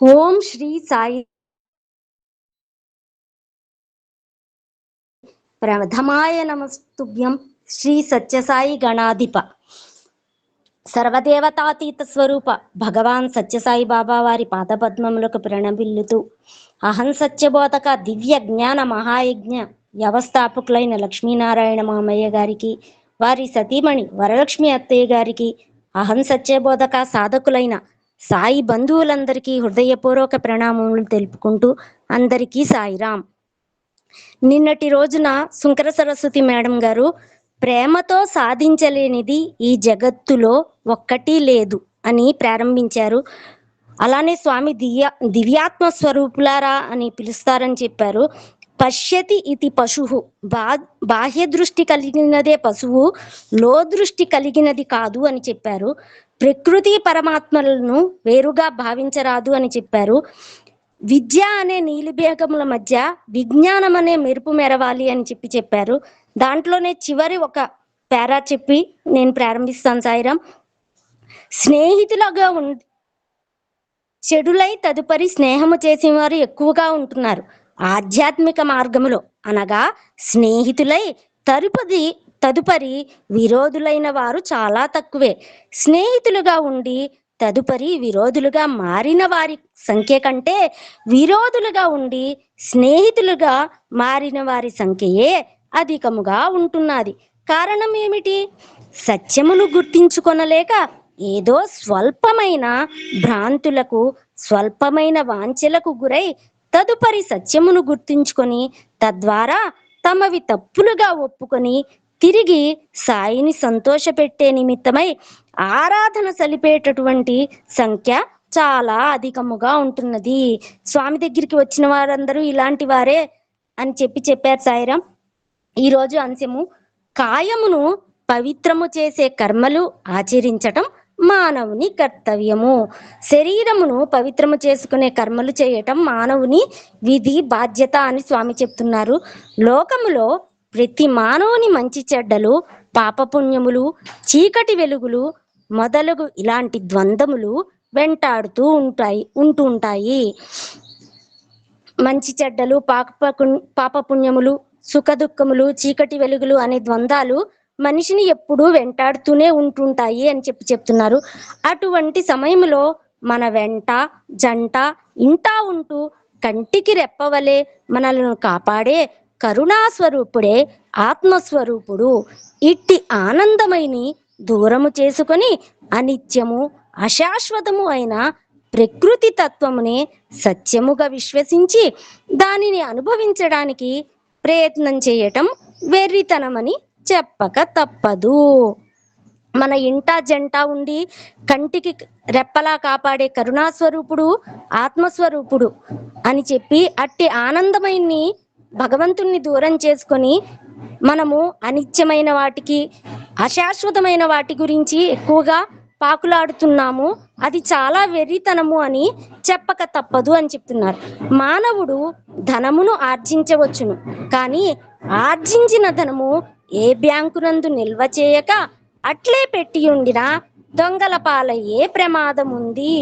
ఓం శ్రీ సాయి ప్రథమాయ నమస్తుభ్యం. శ్రీ సత్యసాయి గణాధిప సర్వదేవతాతీత స్వరూప భగవాన్ సత్యసాయి బాబా వారి పాదపద్మములకు ప్రణమిల్లుతూ అహం సత్యబోధక దివ్య జ్ఞాన మహాయజ్ఞ వ్యవస్థాపకులైన లక్ష్మీనారాయణ మామయ్య గారికి, వారి సతీమణి వరలక్ష్మి అత్తయ్య గారికి, అహం సత్యబోధక సాధకులైన సాయి బంధువులందరికీ హృదయపూర్వక ప్రణామములు తెలుపుకుంటూ అందరికీ సాయిరాం. నిన్నటి రోజున శుంకర సరస్వతి మేడం గారు ప్రేమతో సాధించలేనిది ఈ జగత్తులో ఒక్కటి లేదు అని ప్రారంభించారు. అలానే స్వామి దివ్యాత్మ స్వరూపులారా అని పిలుస్తారని చెప్పారు. పశ్యతి ఇది పశువు, బాహ్య దృష్టి కలిగినదే పశువు, లో దృష్టి కలిగినది కాదు అని చెప్పారు. ప్రకృతి పరమాత్మలను వేరుగా భావించరాదు అని చెప్పారు. విద్య అనే నీలిబేగముల మధ్య విజ్ఞానం అనే మెరుపు మెరవాలి అని చెప్పారు. దాంట్లోనే చివరి ఒక పారా చెప్పి నేను ప్రారంభిస్తాను. సాయిరాం. స్నేహితులుగా చెడులై తదుపరి స్నేహము చేసేవారు ఎక్కువగా ఉంటున్నారు. ఆధ్యాత్మిక మార్గములో అనగా స్నేహితులై తదుపరి విరోధులైన వారు చాలా తక్కువే. స్నేహితులుగా ఉండి తదుపరి విరోధులుగా మారిన వారి సంఖ్య కంటే విరోధులుగా ఉండి స్నేహితులుగా మారిన వారి సంఖ్యయే అధికముగా ఉంటున్నది. కారణం ఏమిటి? సత్యమును గుర్తించుకొనలేక ఏదో స్వల్పమైన భ్రాంతులకు, స్వల్పమైన వాంఛలకు గురై తదుపరి సత్యమును గుర్తించుకొని తద్వారా తమవి తప్పులుగా ఒప్పుకొని తిరిగి సాయిని సంతోషపెట్టే నిమిత్తమై ఆరాధన సలిపేటటువంటి సంఖ్య చాలా అధికముగా ఉంటున్నది. స్వామి దగ్గరికి వచ్చిన వారందరూ ఇలాంటి వారే అని చెప్పారు సాయిరాం. ఈరోజు అంశము కాయమును పవిత్రము చేసే కర్మలు ఆచరించటం మానవుని కర్తవ్యము. శరీరమును పవిత్రము చేసుకునే కర్మలు చేయటం మానవుని విధి బాధ్యత అని స్వామి చెప్తున్నారు. లోకములో ప్రతి మానవుని మంచి చెడ్డలు, పాపపుణ్యములు, చీకటి వెలుగులు మొదలగు ఇలాంటి ద్వంద్వములు వెంటాడుతూ ఉంటాయి. మంచి చెడ్డలు, పాపపుణ్యములు, సుఖ దుఃఖములు, చీకటి వెలుగులు అనే ద్వంద్వాలు మనిషిని ఎప్పుడూ వెంటాడుతూనే ఉంటుంటాయి అని చెప్తున్నారు. అటువంటి సమయంలో మన వెంట జంట ఇంటా ఉంటూ కంటికి రెప్పవలే మనలను కాపాడే కరుణాస్వరూపుడే ఆత్మస్వరూపుడు. ఇట్టి ఆనందమైని దూరము చేసుకొని అనిత్యము అశాశ్వతము అయిన ప్రకృతి తత్వమునే సత్యముగా విశ్వసించి దానిని అనుభవించడానికి ప్రయత్నం చేయటం వెర్రితనమని చెప్పక తప్పదు. మన ఇంట జంట ఉండి కంటికి రెప్పలా కాపాడే కరుణాస్వరూపుడు ఆత్మస్వరూపుడు అని చెప్పి అట్టి ఆనందమైని భగవంతుణ్ణి దూరం చేసుకొని మనము అనిత్యమైన వాటికి, అశాశ్వతమైన వాటి గురించి ఎక్కువగా పాకులాడుతున్నాము. అది చాలా వెర్రితనము అని చెప్పక తప్పదు అని చెప్తున్నారు. మానవుడు ధనమును ఆర్జించవచ్చును, కానీ ఆర్జించిన ధనము ఏ బ్యాంకునందు నిల్వ చేయక అట్లే పెట్టి ఉండినా దొంగల పాలయ్యే ప్రమాదం ఉంది.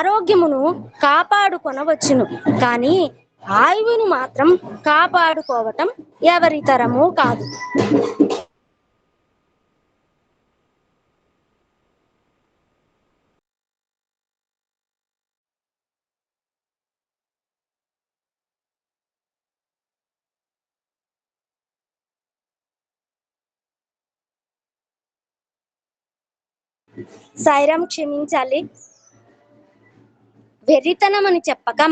ఆరోగ్యమును కాపాడుకొనవచ్చును, కానీ ఆయువును మాత్రం కాపాడుకోవటం ఎవరి తరము కాదు. సాయిరాం క్షమించాలి. వెర్రితనం అని చెప్పక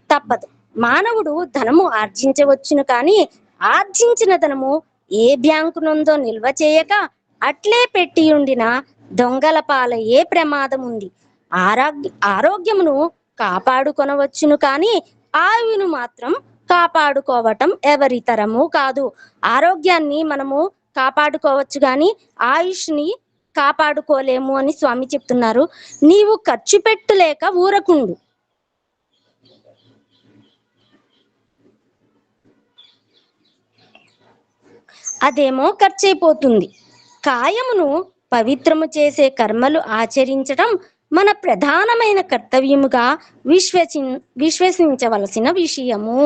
తప్పదు. మానవుడు ధనము ఆర్జించవచ్చును, కానీ ఆర్జించిన ధనము ఏ బ్యాంకు నుందో నిల్వ చేయక అట్లే పెట్టి ఉండిన దొంగల పాలయ్యే ప్రమాదం ఉంది. ఆరోగ్యమును కాపాడుకొనవచ్చును, కానీ ఆయువును మాత్రం కాపాడుకోవటం ఎవరి తరము కాదు. ఆరోగ్యాన్ని మనము కాపాడుకోవచ్చు, కానీ ఆయుష్ని కాపాడుకోలేము అని స్వామి చెప్తున్నారు. నీవు ఖర్చు పెట్టలేక ఊరకుండు, అదేమో ఖర్చు అయిపోతుంది. కాయమును పవిత్రము చేసే కర్మలు ఆచరించడం మన ప్రధానమైన కర్తవ్యముగా విశ్వసించవలసిన విషయము.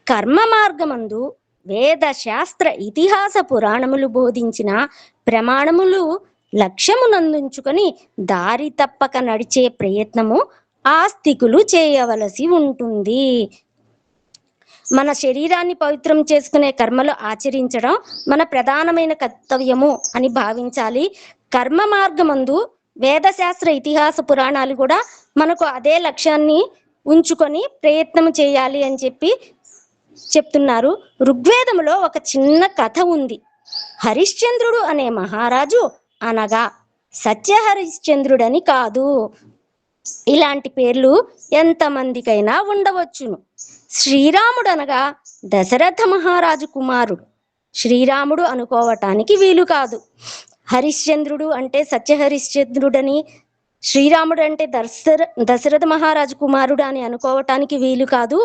కర్మ మార్గమందు వేద శాస్త్ర ఇతిహాస పురాణములు బోధించిన ప్రమాణములు లక్ష్యమునందుంచుకొని దారి తప్పక నడిచే ప్రయత్నము ఆస్తికులు చేయవలసి ఉంటుంది. మన శరీరాన్ని పవిత్రం చేసుకునే కర్మలు ఆచరించడం మన ప్రధానమైన కర్తవ్యము అని భావించాలి. కర్మ మార్గమందు వేదశాస్త్ర ఇతిహాస పురాణాలు కూడా మనకు అదే లక్ష్యాన్ని ఉంచుకొని ప్రయత్నం చేయాలి అని చెప్పి చెప్తున్నారు. ఋగ్వేదములో ఒక చిన్న కథ ఉంది. హరిశ్చంద్రుడు అనే మహారాజు అనగా సత్య హరిశ్చంద్రుడని కాదు. ఇలాంటి పేర్లు ఎంతమందికైనా ఉండవచ్చును. శ్రీరాముడు అనగా దశరథ మహారాజు కుమారుడు. శ్రీరాముడు అనుకోవటానికి వీలు కాదు. హరిశ్చంద్రుడు అంటే సత్య హరిశ్చంద్రుడని, శ్రీరాముడు అంటే దశరథ మహారాజు కుమారుడు అని అనుకోవటానికి వీలు కాదు.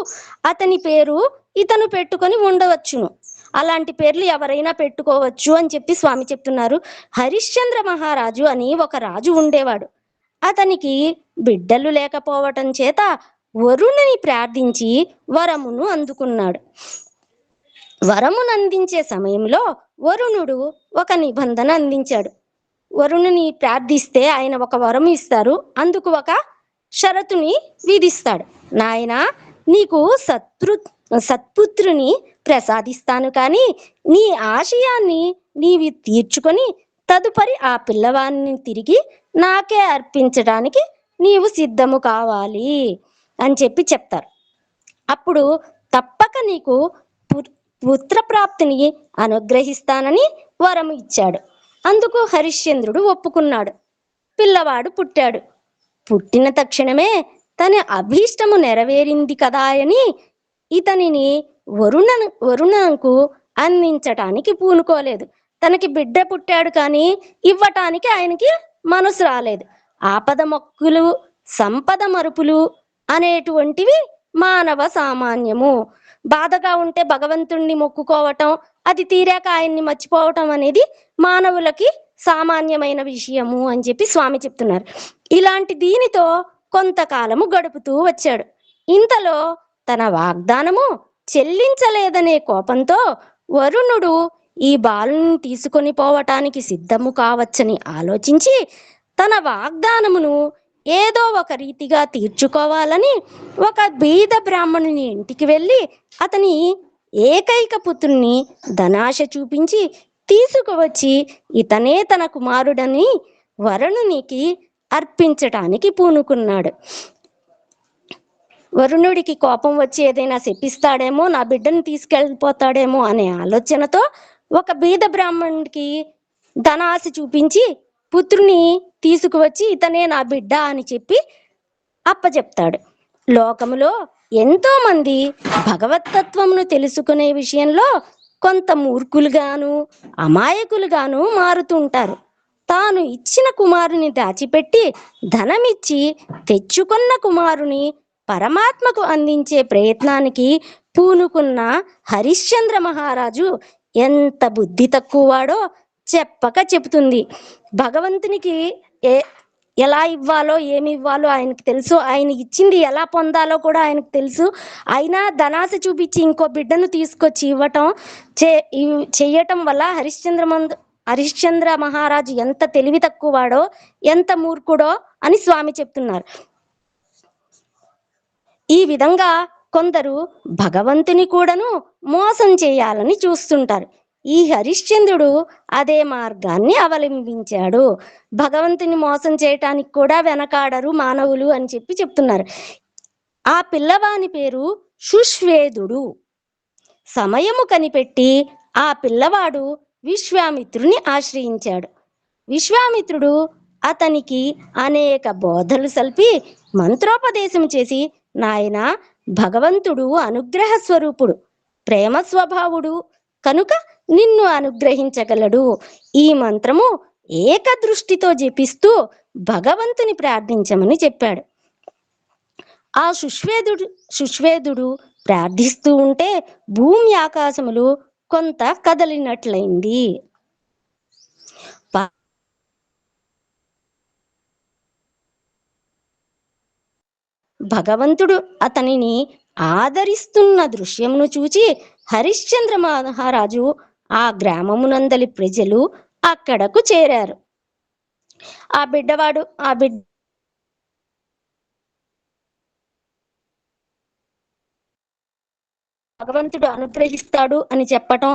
అతని పేరు ఇతను పెట్టుకొని ఉండవచ్చును. అలాంటి పేర్లు ఎవరైనా పెట్టుకోవచ్చు అని చెప్పి స్వామి చెప్తున్నారు. హరిశ్చంద్ర మహారాజు అని ఒక రాజు ఉండేవాడు. అతనికి బిడ్డలు లేకపోవటం చేత వరుణుని ప్రార్థించి వరమును అందుకున్నాడు. వరమును అందించే సమయంలో వరుణుడు ఒక నిబంధన అందించాడు. వరుణుని ప్రార్థిస్తే ఆయన ఒక వరం ఇస్తారు, అందుకు ఒక షరతుని విధిస్తాడు. నాయన, నీకు సత్పుత్రుని ప్రసాదిస్తాను, కానీ నీ ఆశయాన్ని నీవి తీర్చుకొని తదుపరి ఆ పిల్లవాడిని తిరిగి నాకే అర్పించడానికి నీవు సిద్ధము కావాలి అని చెప్పి చెప్తారు. అప్పుడు తప్పక నీకు పుత్రప్రాప్తిని అనుగ్రహిస్తానని వరం ఇచ్చాడు. అందుకు హరిశ్చంద్రుడు ఒప్పుకున్నాడు. పిల్లవాడు పుట్టాడు. పుట్టిన తక్షణమే తన అభీష్టము నెరవేరింది కదా అని ఇతనిని వరుణకు అందించటానికి పూనుకోలేదు. తనకి బిడ్డ పుట్టాడు కానీ ఇవ్వటానికి ఆయనకి మనసు రాలేదు. ఆపద మొక్కులు, సంపద మరుపులు అనేటువంటివి మానవ సామాన్యము. బాధగా ఉంటే భగవంతుణ్ణి మొక్కుకోవటం, అది తీరాక ఆయన్ని మర్చిపోవటం అనేది మానవులకి సామాన్యమైన విషయము అని చెప్పి స్వామి చెప్తున్నారు. ఇలాంటి దీనితో కొంతకాలము గడుపుతూ వచ్చాడు. ఇంతలో తన వాగ్దానము చెల్లించలేదనే కోపంతో వరుణుడు ఈ బాలుని తీసుకొని పోవటానికి సిద్ధము కావచ్చని ఆలోచించి తన వాగ్దానమును ఏదో ఒక రీతిగా తీర్చుకోవాలని ఒక బీద బ్రాహ్మణుని ఇంటికి వెళ్ళి అతని ఏకైక పుత్రుని ధనాశ చూపించి తీసుకువచ్చి ఇతనే తన కుమారుడని వరుణునికి అర్పించటానికి పూనుకున్నాడు. వరుణుడికి కోపం వచ్చి ఏదైనా శపిస్తాడేమో, నా బిడ్డను తీసుకెళ్ళిపోతాడేమో అనే ఆలోచనతో ఒక బీద బ్రాహ్మణుడికి ధనాశ చూపించి పుత్రుని తీసుకువచ్చి ఇతనే నా బిడ్డ అని చెప్పి అప్పచెప్తాడు. లోకములో ఎంతో మంది భగవతత్వమును తెలుసుకునే విషయంలో కొంత మూర్ఖులుగాను అమాయకులుగాను మారుతుంటారు. తాను ఇచ్చిన కుమారుని దాచిపెట్టి ధనమిచ్చి తెచ్చుకున్న కుమారుని పరమాత్మకు అందించే ప్రయత్నానికి పూనుకున్న హరిశ్చంద్ర మహారాజు ఎంత బుద్ధి తక్కువవాడో చెప్పక చెబుతుంది. భగవంతునికి ఎలా ఇవ్వాలో ఏమి ఇవ్వాలో ఆయనకు తెలుసు. ఆయన ఇచ్చింది ఎలా పొందాలో కూడా ఆయనకు తెలుసు. అయినా ధనాశ చూపించి ఇంకో బిడ్డను తీసుకొచ్చి ఇవ్వటం చెయ్యటం వల్ల హరిశ్చంద్ర మహారాజు ఎంత తెలివి తక్కువవాడో, ఎంత మూర్ఖుడో అని స్వామి చెప్తున్నారు. ఈ విధంగా కొందరు భగవంతుని కూడాను మోసం చేయాలని చూస్తుంటారు. ఈ హరిశ్చంద్రుడు అదే మార్గాన్ని అవలంబించాడు. భగవంతుని మోసం చేయటానికి కూడా వెనకాడరు మానవులు అని చెప్పి చెప్తున్నారు. ఆ పిల్లవాని పేరు సుశ్వేదుడు. సమయము కనిపెట్టి ఆ పిల్లవాడు విశ్వామిత్రుని ఆశ్రయించాడు. విశ్వామిత్రుడు అతనికి అనేక బోధలు సల్పి మంత్రోపదేశం చేసి, నాయన, భగవంతుడు అనుగ్రహ స్వరూపుడు, ప్రేమ స్వభావుడు కనుక నిన్ను అనుగ్రహించగలడు. ఈ మంత్రము ఏకదృష్టితో జపిస్తూ భగవంతుని ప్రార్థించమని చెప్పాడు. ఆ సుశ్వేదుడు ప్రార్థిస్తూ ఉంటే భూమి ఆకాశములు కొంత కదలినట్లయింది. భగవంతుడు అతనిని ఆదరిస్తున్న దృశ్యమును చూచి హరిశ్చంద్ర మహారాజు ఆ గ్రామమునందలి ప్రజలు అక్కడకు చేరారు. ఆ బిడ్డవాడు భగవంతుడు అనుగ్రహిస్తాడు అని చెప్పటం,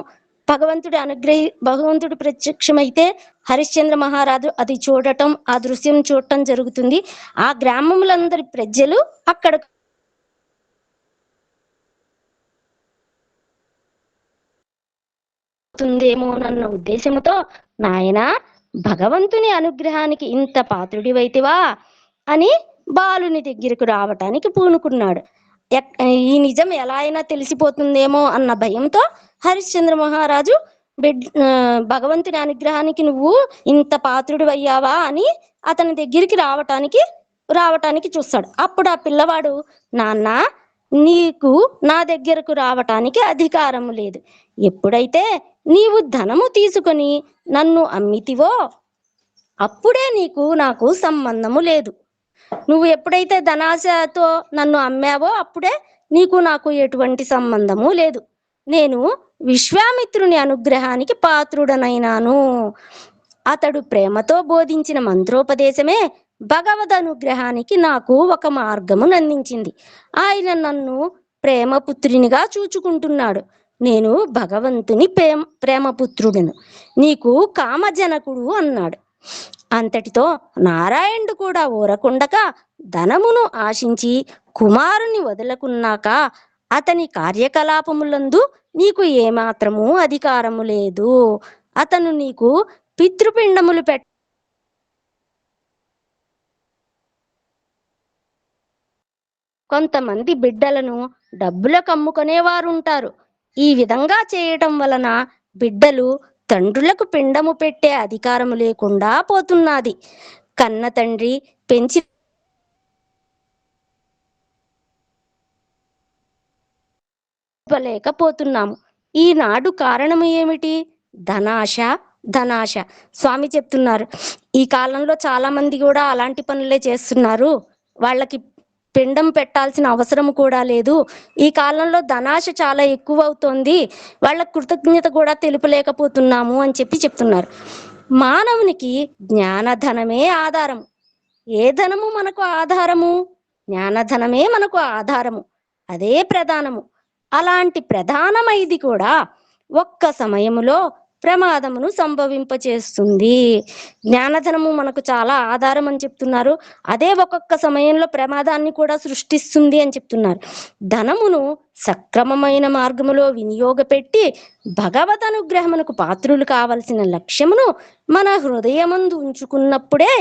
భగవంతుడు ప్రత్యక్షమైతే హరిశ్చంద్ర మహారాజు అది చూడటం, ఆ దృశ్యం చూడటం జరుగుతుంది. ఆ గ్రామములందరి ప్రజలు అక్కడ తుందేమోనన్న ఉద్దేశంతో, నాయన భగవంతుని అనుగ్రహానికి ఇంత పాత్రుడివైతివా అని బాలుని దగ్గరకు రావటానికి పూనుకున్నాడు. ఈ నిజం ఎలా అయినా తెలిసిపోతుందేమో అన్న భయంతో హరిశ్చంద్ర మహారాజు భగవంతుని అనుగ్రహానికి నువ్వు ఇంత పాత్రుడు అయ్యావా అని అతని దగ్గరికి రావటానికి చూస్తాడు. అప్పుడు ఆ పిల్లవాడు, నాన్న నీకు నా దగ్గరకు రావటానికి అధికారము లేదు. ఎప్పుడైతే నీవు ధనము తీసుకొని నన్ను అమ్మితివో అప్పుడే నాకు సంబంధము లేదు. నువ్వు ఎప్పుడైతే ధనాశతో నన్ను అమ్మావో అప్పుడే నాకు ఎటువంటి సంబంధము లేదు. నేను విశ్వామిత్రుని అనుగ్రహానికి పాత్రుడనైనాను. అతడు ప్రేమతో బోధించిన మంత్రోపదేశమే భగవద్ అనుగ్రహానికి నాకు ఒక మార్గమును అందించింది. ఆయన నన్ను ప్రేమపుత్రునిగా చూచుకుంటున్నాడు. నేను భగవంతుని ప్రేమపుత్రుడును, నీకు కామజనకుడు అన్నాడు. అంతటితో నారాయణుడు కూడా ఊరకుండక ధనమును ఆశించి కుమారుని వదులుకున్నాక అతని కార్యకలాపములందు నీకు ఏమాత్రము అధికారము లేదు. అతను నీకు పితృపిండములు కొంతమంది బిడ్డలను డబ్బులకు అమ్ముకునేవారుంటారు. ఈ విధంగా చేయటం వలన బిడ్డలు తండ్రులకు పిండము పెట్టే అధికారము లేకుండా పోతున్నది. కన్న తండ్రి పెంచి లేకపోతున్నాము. ఈనాడు కారణము ఏమిటి? ధనాశ. స్వామి చెప్తున్నారు, ఈ కాలంలో చాలా మంది కూడా అలాంటి పనులే చేస్తున్నారు. వాళ్ళకి పిండం పెట్టాల్సిన అవసరం కూడా లేదు. ఈ కాలంలో ధనాశ చాలా ఎక్కువ అవుతోంది, వాళ్ళ కృతజ్ఞత కూడా తెలుపలేకపోతున్నాము అని చెప్తున్నారు. మానవునికి జ్ఞానధనమే ఆధారము. ఏ ధనము మనకు ఆధారము? జ్ఞానధనమే మనకు ఆధారము, అదే ప్రధానము. అలాంటి ప్రధానమైది కూడా ఒక్క సమయములో ప్రమాదమును సంభవింపచేస్తుంది. జ్ఞానధనము మనకు చాలా ఆధారం అని చెప్తున్నారు, అదే ఒక్కొక్క సమయంలో ప్రమాదాన్ని కూడా సృష్టిస్తుంది అని చెప్తున్నారు. ధనమును సక్రమమైన మార్గములో వినియోగపెట్టి భగవద్ అనుగ్రహమునకు పాత్రులు కావలసిన లక్ష్యమును మన హృదయమందు ఉంచుకున్నప్పుడే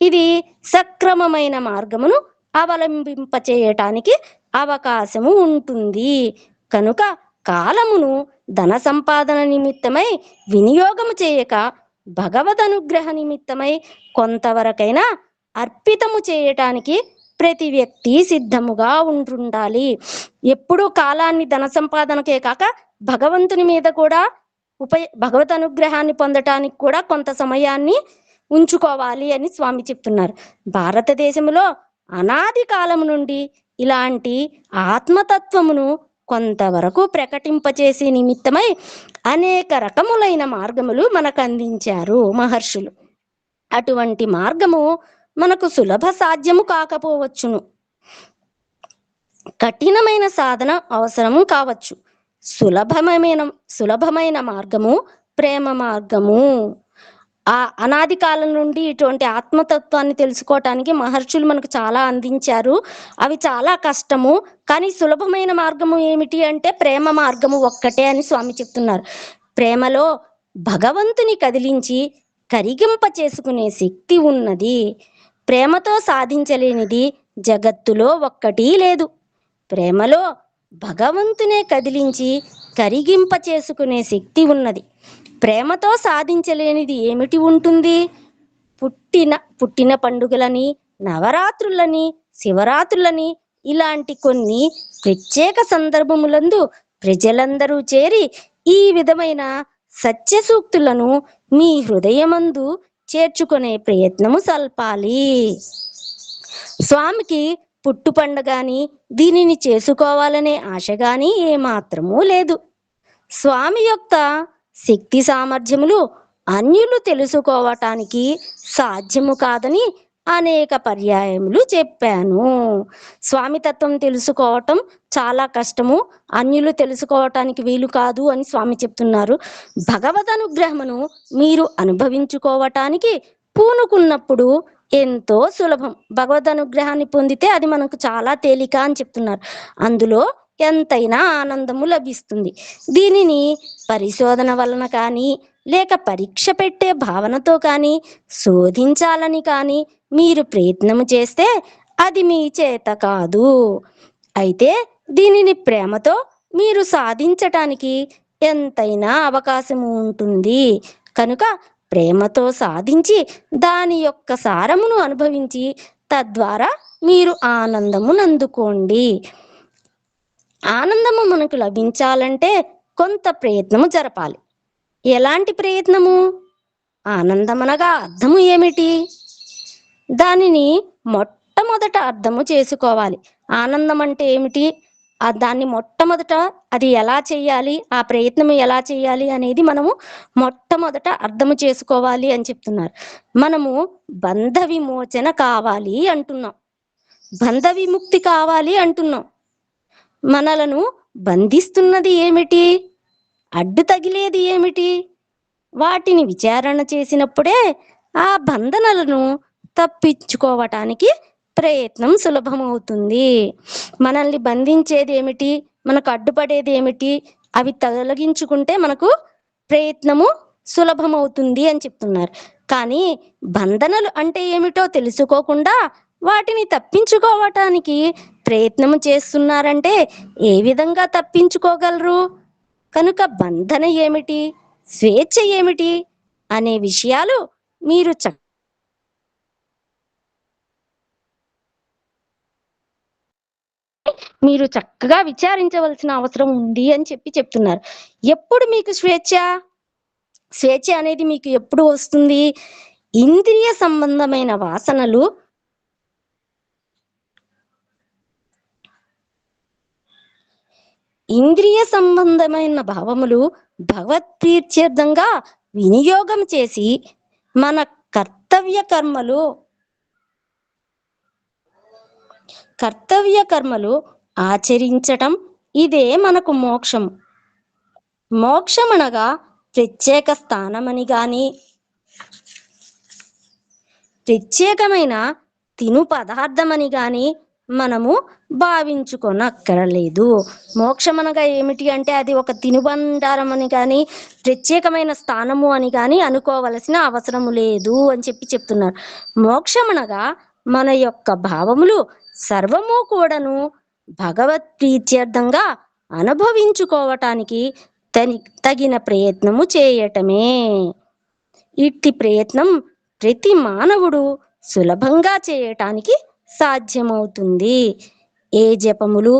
ఇది సక్రమమైన మార్గమును అవలంబింపచేయటానికి అవకాశము ఉంటుంది. కనుక కాలమును ధన సంపాదన నిమిత్తమై వినియోగము చేయక భగవద్ అనుగ్రహ నిమిత్తమై కొంతవరకైనా అర్పితము చేయటానికి ప్రతి వ్యక్తి సిద్ధముగా ఉంటుండాలి. ఎప్పుడూ కాలాన్ని ధన సంపాదనకే కాక భగవంతుని మీద కూడా భగవద్ అనుగ్రహాన్ని పొందటానికి కూడా కొంత సమయాన్ని ఉంచుకోవాలి అని స్వామి చెప్తున్నారు. భారతదేశంలో అనాది కాలము నుండి ఇలాంటి ఆత్మతత్వమును కొంతవరకు ప్రకటింపచేసే నిమిత్తమై అనేక రకములైన మార్గములు మనకు అందించారు మహర్షులు. అటువంటి మార్గము మనకు సులభ సాధ్యము కాకపోవచ్చును, కఠినమైన సాధన అవసరము కావచ్చు. సులభమైన మార్గము ప్రేమ మార్గము. ఆ అనాది కాలం నుండి ఇటువంటి ఆత్మతత్వాన్ని తెలుసుకోవటానికి మహర్షులు మనకు చాలా అందించారు. అవి చాలా కష్టము, కానీ సులభమైన మార్గము ఏమిటి అంటే ప్రేమ మార్గము ఒక్కటే అని స్వామి చెప్తున్నారు. ప్రేమలో భగవంతుని కదిలించి కరిగింప చేసుకునే శక్తి ఉన్నది. ప్రేమతో సాధించలేనిది జగత్తులో ఒక్కటి లేదు. ప్రేమలో భగవంతునే కదిలించి కరిగింప చేసుకునే శక్తి ఉన్నది. ప్రేమతో సాధించలేనిది ఏమిటి ఉంటుంది? పుట్టిన పండుగలని, నవరాత్రులని, శివరాత్రులని ఇలాంటి కొన్ని ప్రత్యేక సందర్భములందు ప్రజలందరూ చేరి ఈ విధమైన సత్య సూక్తులను మీ హృదయమందు చేర్చుకునే ప్రయత్నము సల్పాలి. స్వామికి పుట్టుపండ గాని దీనిని చేసుకోవాలనే ఆశ గాని ఏమాత్రమూ లేదు. స్వామి యొక్క శక్తి సామర్థ్యములు అన్యులు తెలుసుకోవటానికి సాధ్యము కాదని అనేక పర్యాయములు చెప్పాను. స్వామి తత్వం తెలుసుకోవటం చాలా కష్టము, అన్యులు తెలుసుకోవటానికి వీలు కాదు అని స్వామి చెప్తున్నారు. భగవద్ అనుగ్రహమును మీరు అనుభవించుకోవటానికి పూనుకున్నప్పుడు ఎంతో సులభం. భగవద్ అనుగ్రహాన్ని పొందితే అది మనకు చాలా తేలిక అని చెప్తున్నారు. అందులో ఎంతైనా ఆనందము లభిస్తుంది. దీనిని పరిశోధన వలన కానీ లేక పరీక్ష పెట్టే భావనతో కానీ శోధించాలని కానీ మీరు ప్రయత్నము చేస్తే అది మీ చేత కాదు. అయితే దీనిని ప్రేమతో మీరు సాధించటానికి ఎంతైనా అవకాశము ఉంటుంది. కనుక ప్రేమతో సాధించి దాని యొక్క సారమును అనుభవించి తద్వారా మీరు ఆనందమును అందుకోండి. ఆనందము మనకు లభించాలంటే కొంత ప్రయత్నము జరపాలి. ఎలాంటి ప్రయత్నము? ఆనందమనగా అర్థము ఏమిటి? దానిని మొట్టమొదట అర్థము చేసుకోవాలి. ఆనందం అంటే ఏమిటి, దాన్ని మొట్టమొదట అది ఎలా చేయాలి, ఆ ప్రయత్నం ఎలా చేయాలి అనేది మనము మొట్టమొదట అర్థము చేసుకోవాలి అని చెప్తున్నారు. మనము బంధ విమోచన కావాలి అంటున్నాం, బంధ విముక్తి కావాలి అంటున్నాం. మనలను బంధిస్తున్నది ఏమిటి, అడ్డు తగిలేది ఏమిటి? వాటిని విచారణ చేసినప్పుడే ఆ బంధనలను తప్పించుకోవటానికి ప్రయత్నం సులభమవుతుంది. మనల్ని బంధించేది ఏమిటి, మనకు అడ్డుపడేది ఏమిటి, అవి తొలగించుకుంటే మనకు ప్రయత్నము సులభమవుతుంది అని చెప్తున్నారు. కానీ బంధనలు అంటే ఏమిటో తెలుసుకోకుండా వాటిని తప్పించుకోవటానికి ప్రయత్నము చేస్తున్నారంటే ఏ విధంగా తప్పించుకోగలరు? కనుక బంధన ఏమిటి, స్వేచ్ఛ ఏమిటి అనే విషయాలు మీరు చక్కగా విచారించవలసిన అవసరం ఉంది అని చెప్తున్నారు. ఎప్పుడు మీకు స్వేచ్ఛ అనేది మీకు ఎప్పుడు వస్తుంది? ఇంద్రియ సంబంధమైన వాసనలు ఇంద్రియ సంబంధమైన భావములు భగవత్ప్రీత్యర్థంగా వినియోగం చేసి మన కర్తవ్య కర్మలు ఆచరించటం, ఇదే మనకు మోక్షం. మోక్షమనగా ప్రత్యేక స్థానమని గాని ప్రత్యేకమైన తిను పదార్థమని గాని మనము భావించుకొనక్కరలేదు. మోక్షమనగా ఏమిటి అంటే అది ఒక తినుబండారం అని కానీ ప్రత్యేకమైన స్థానము అని కానీ అనుకోవలసిన అవసరము లేదు అని చెప్తున్నారు. మోక్షమనగా మన యొక్క భావములు సర్వము కూడాను భగవత్ ప్రీత్యర్థంగా అనుభవించుకోవటానికి తగిన ప్రయత్నము చేయటమే. ఇట్టి ప్రయత్నం ప్రతి మానవుడు సులభంగా చేయటానికి సాధ్యమవుతుంది. ఏ జపములు,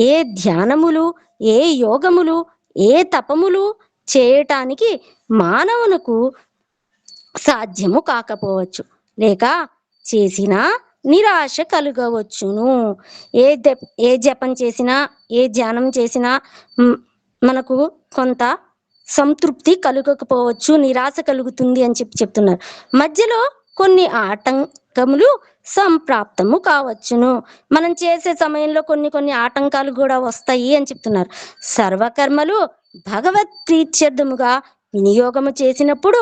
ఏ ధ్యానములు, ఏ యోగములు, ఏ తపములు చేయటానికి మానవునకు సాధ్యము కాకపోవచ్చు, లేక చేసినా నిరాశ కలుగవచ్చును. ఏ జపం చేసినా, ఏ ధ్యానం చేసినా మనకు కొంత సంతృప్తి కలుగకపోవచ్చు, నిరాశ కలుగుతుంది అని చెప్తున్నారు. మధ్యలో కొన్ని ఆటంకములు సంప్రాప్తము కావచ్చును. మనం చేసే సమయంలో కొన్ని ఆటంకాలు కూడా వస్తాయి అని చెప్తున్నారు. సర్వకర్మలు భగవత్ ప్రీత్యర్థముగా వినియోగము చేసినప్పుడు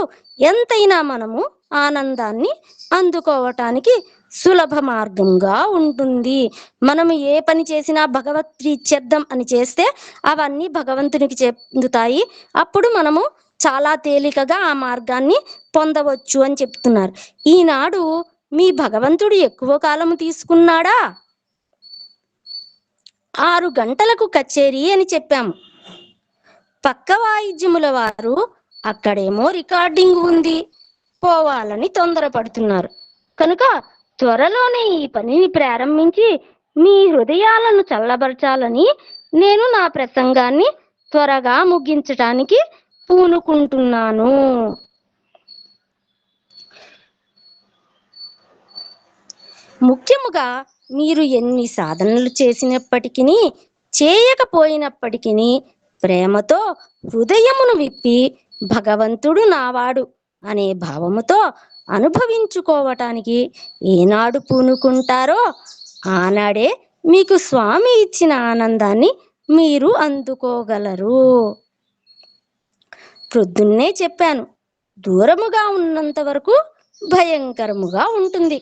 ఎంతైనా మనము ఆనందాన్ని అందుకోవటానికి సులభ మార్గంగా ఉంటుంది. మనము ఏ పని చేసినా భగవత్ ప్రీత్యర్థం అని చేస్తే అవన్నీ భగవంతునికి చెందుతాయి. అప్పుడు మనము చాలా తేలికగా ఆ మార్గాన్ని పొందవచ్చు అని చెప్తున్నారు. ఈనాడు మీ భగవంతుడు ఎక్కువ కాలము తీసుకున్నాడా? 6 గంటలకు కచేరీ అని చెప్పాము. పక్క వాయిద్యముల వారు అక్కడేమో రికార్డింగ్ ఉంది, పోవాలని తొందరపడుతున్నారు. కనుక త్వరలోనే ఈ పనిని ప్రారంభించి మీ హృదయాలను చల్లబరచాలని నేను నా ప్రసంగాన్ని త్వరగా ముగించటానికి పూనుకుంటున్నాను. ముఖ్యముగా మీరు ఎన్ని సాధనలు చేసినప్పటికీ చేయకపోయినప్పటికీ ప్రేమతో హృదయమును విప్పి భగవంతుడు నావాడు అనే భావముతో అనుభవించుకోవటానికి ఏనాడు పూనుకుంటారో ఆనాడే మీకు స్వామి ఇచ్చిన ఆనందాన్ని మీరు అందుకోగలరు. ప్రొద్దున్నే చెప్పాను, దూరముగా ఉన్నంత వరకు భయంకరముగా ఉంటుంది,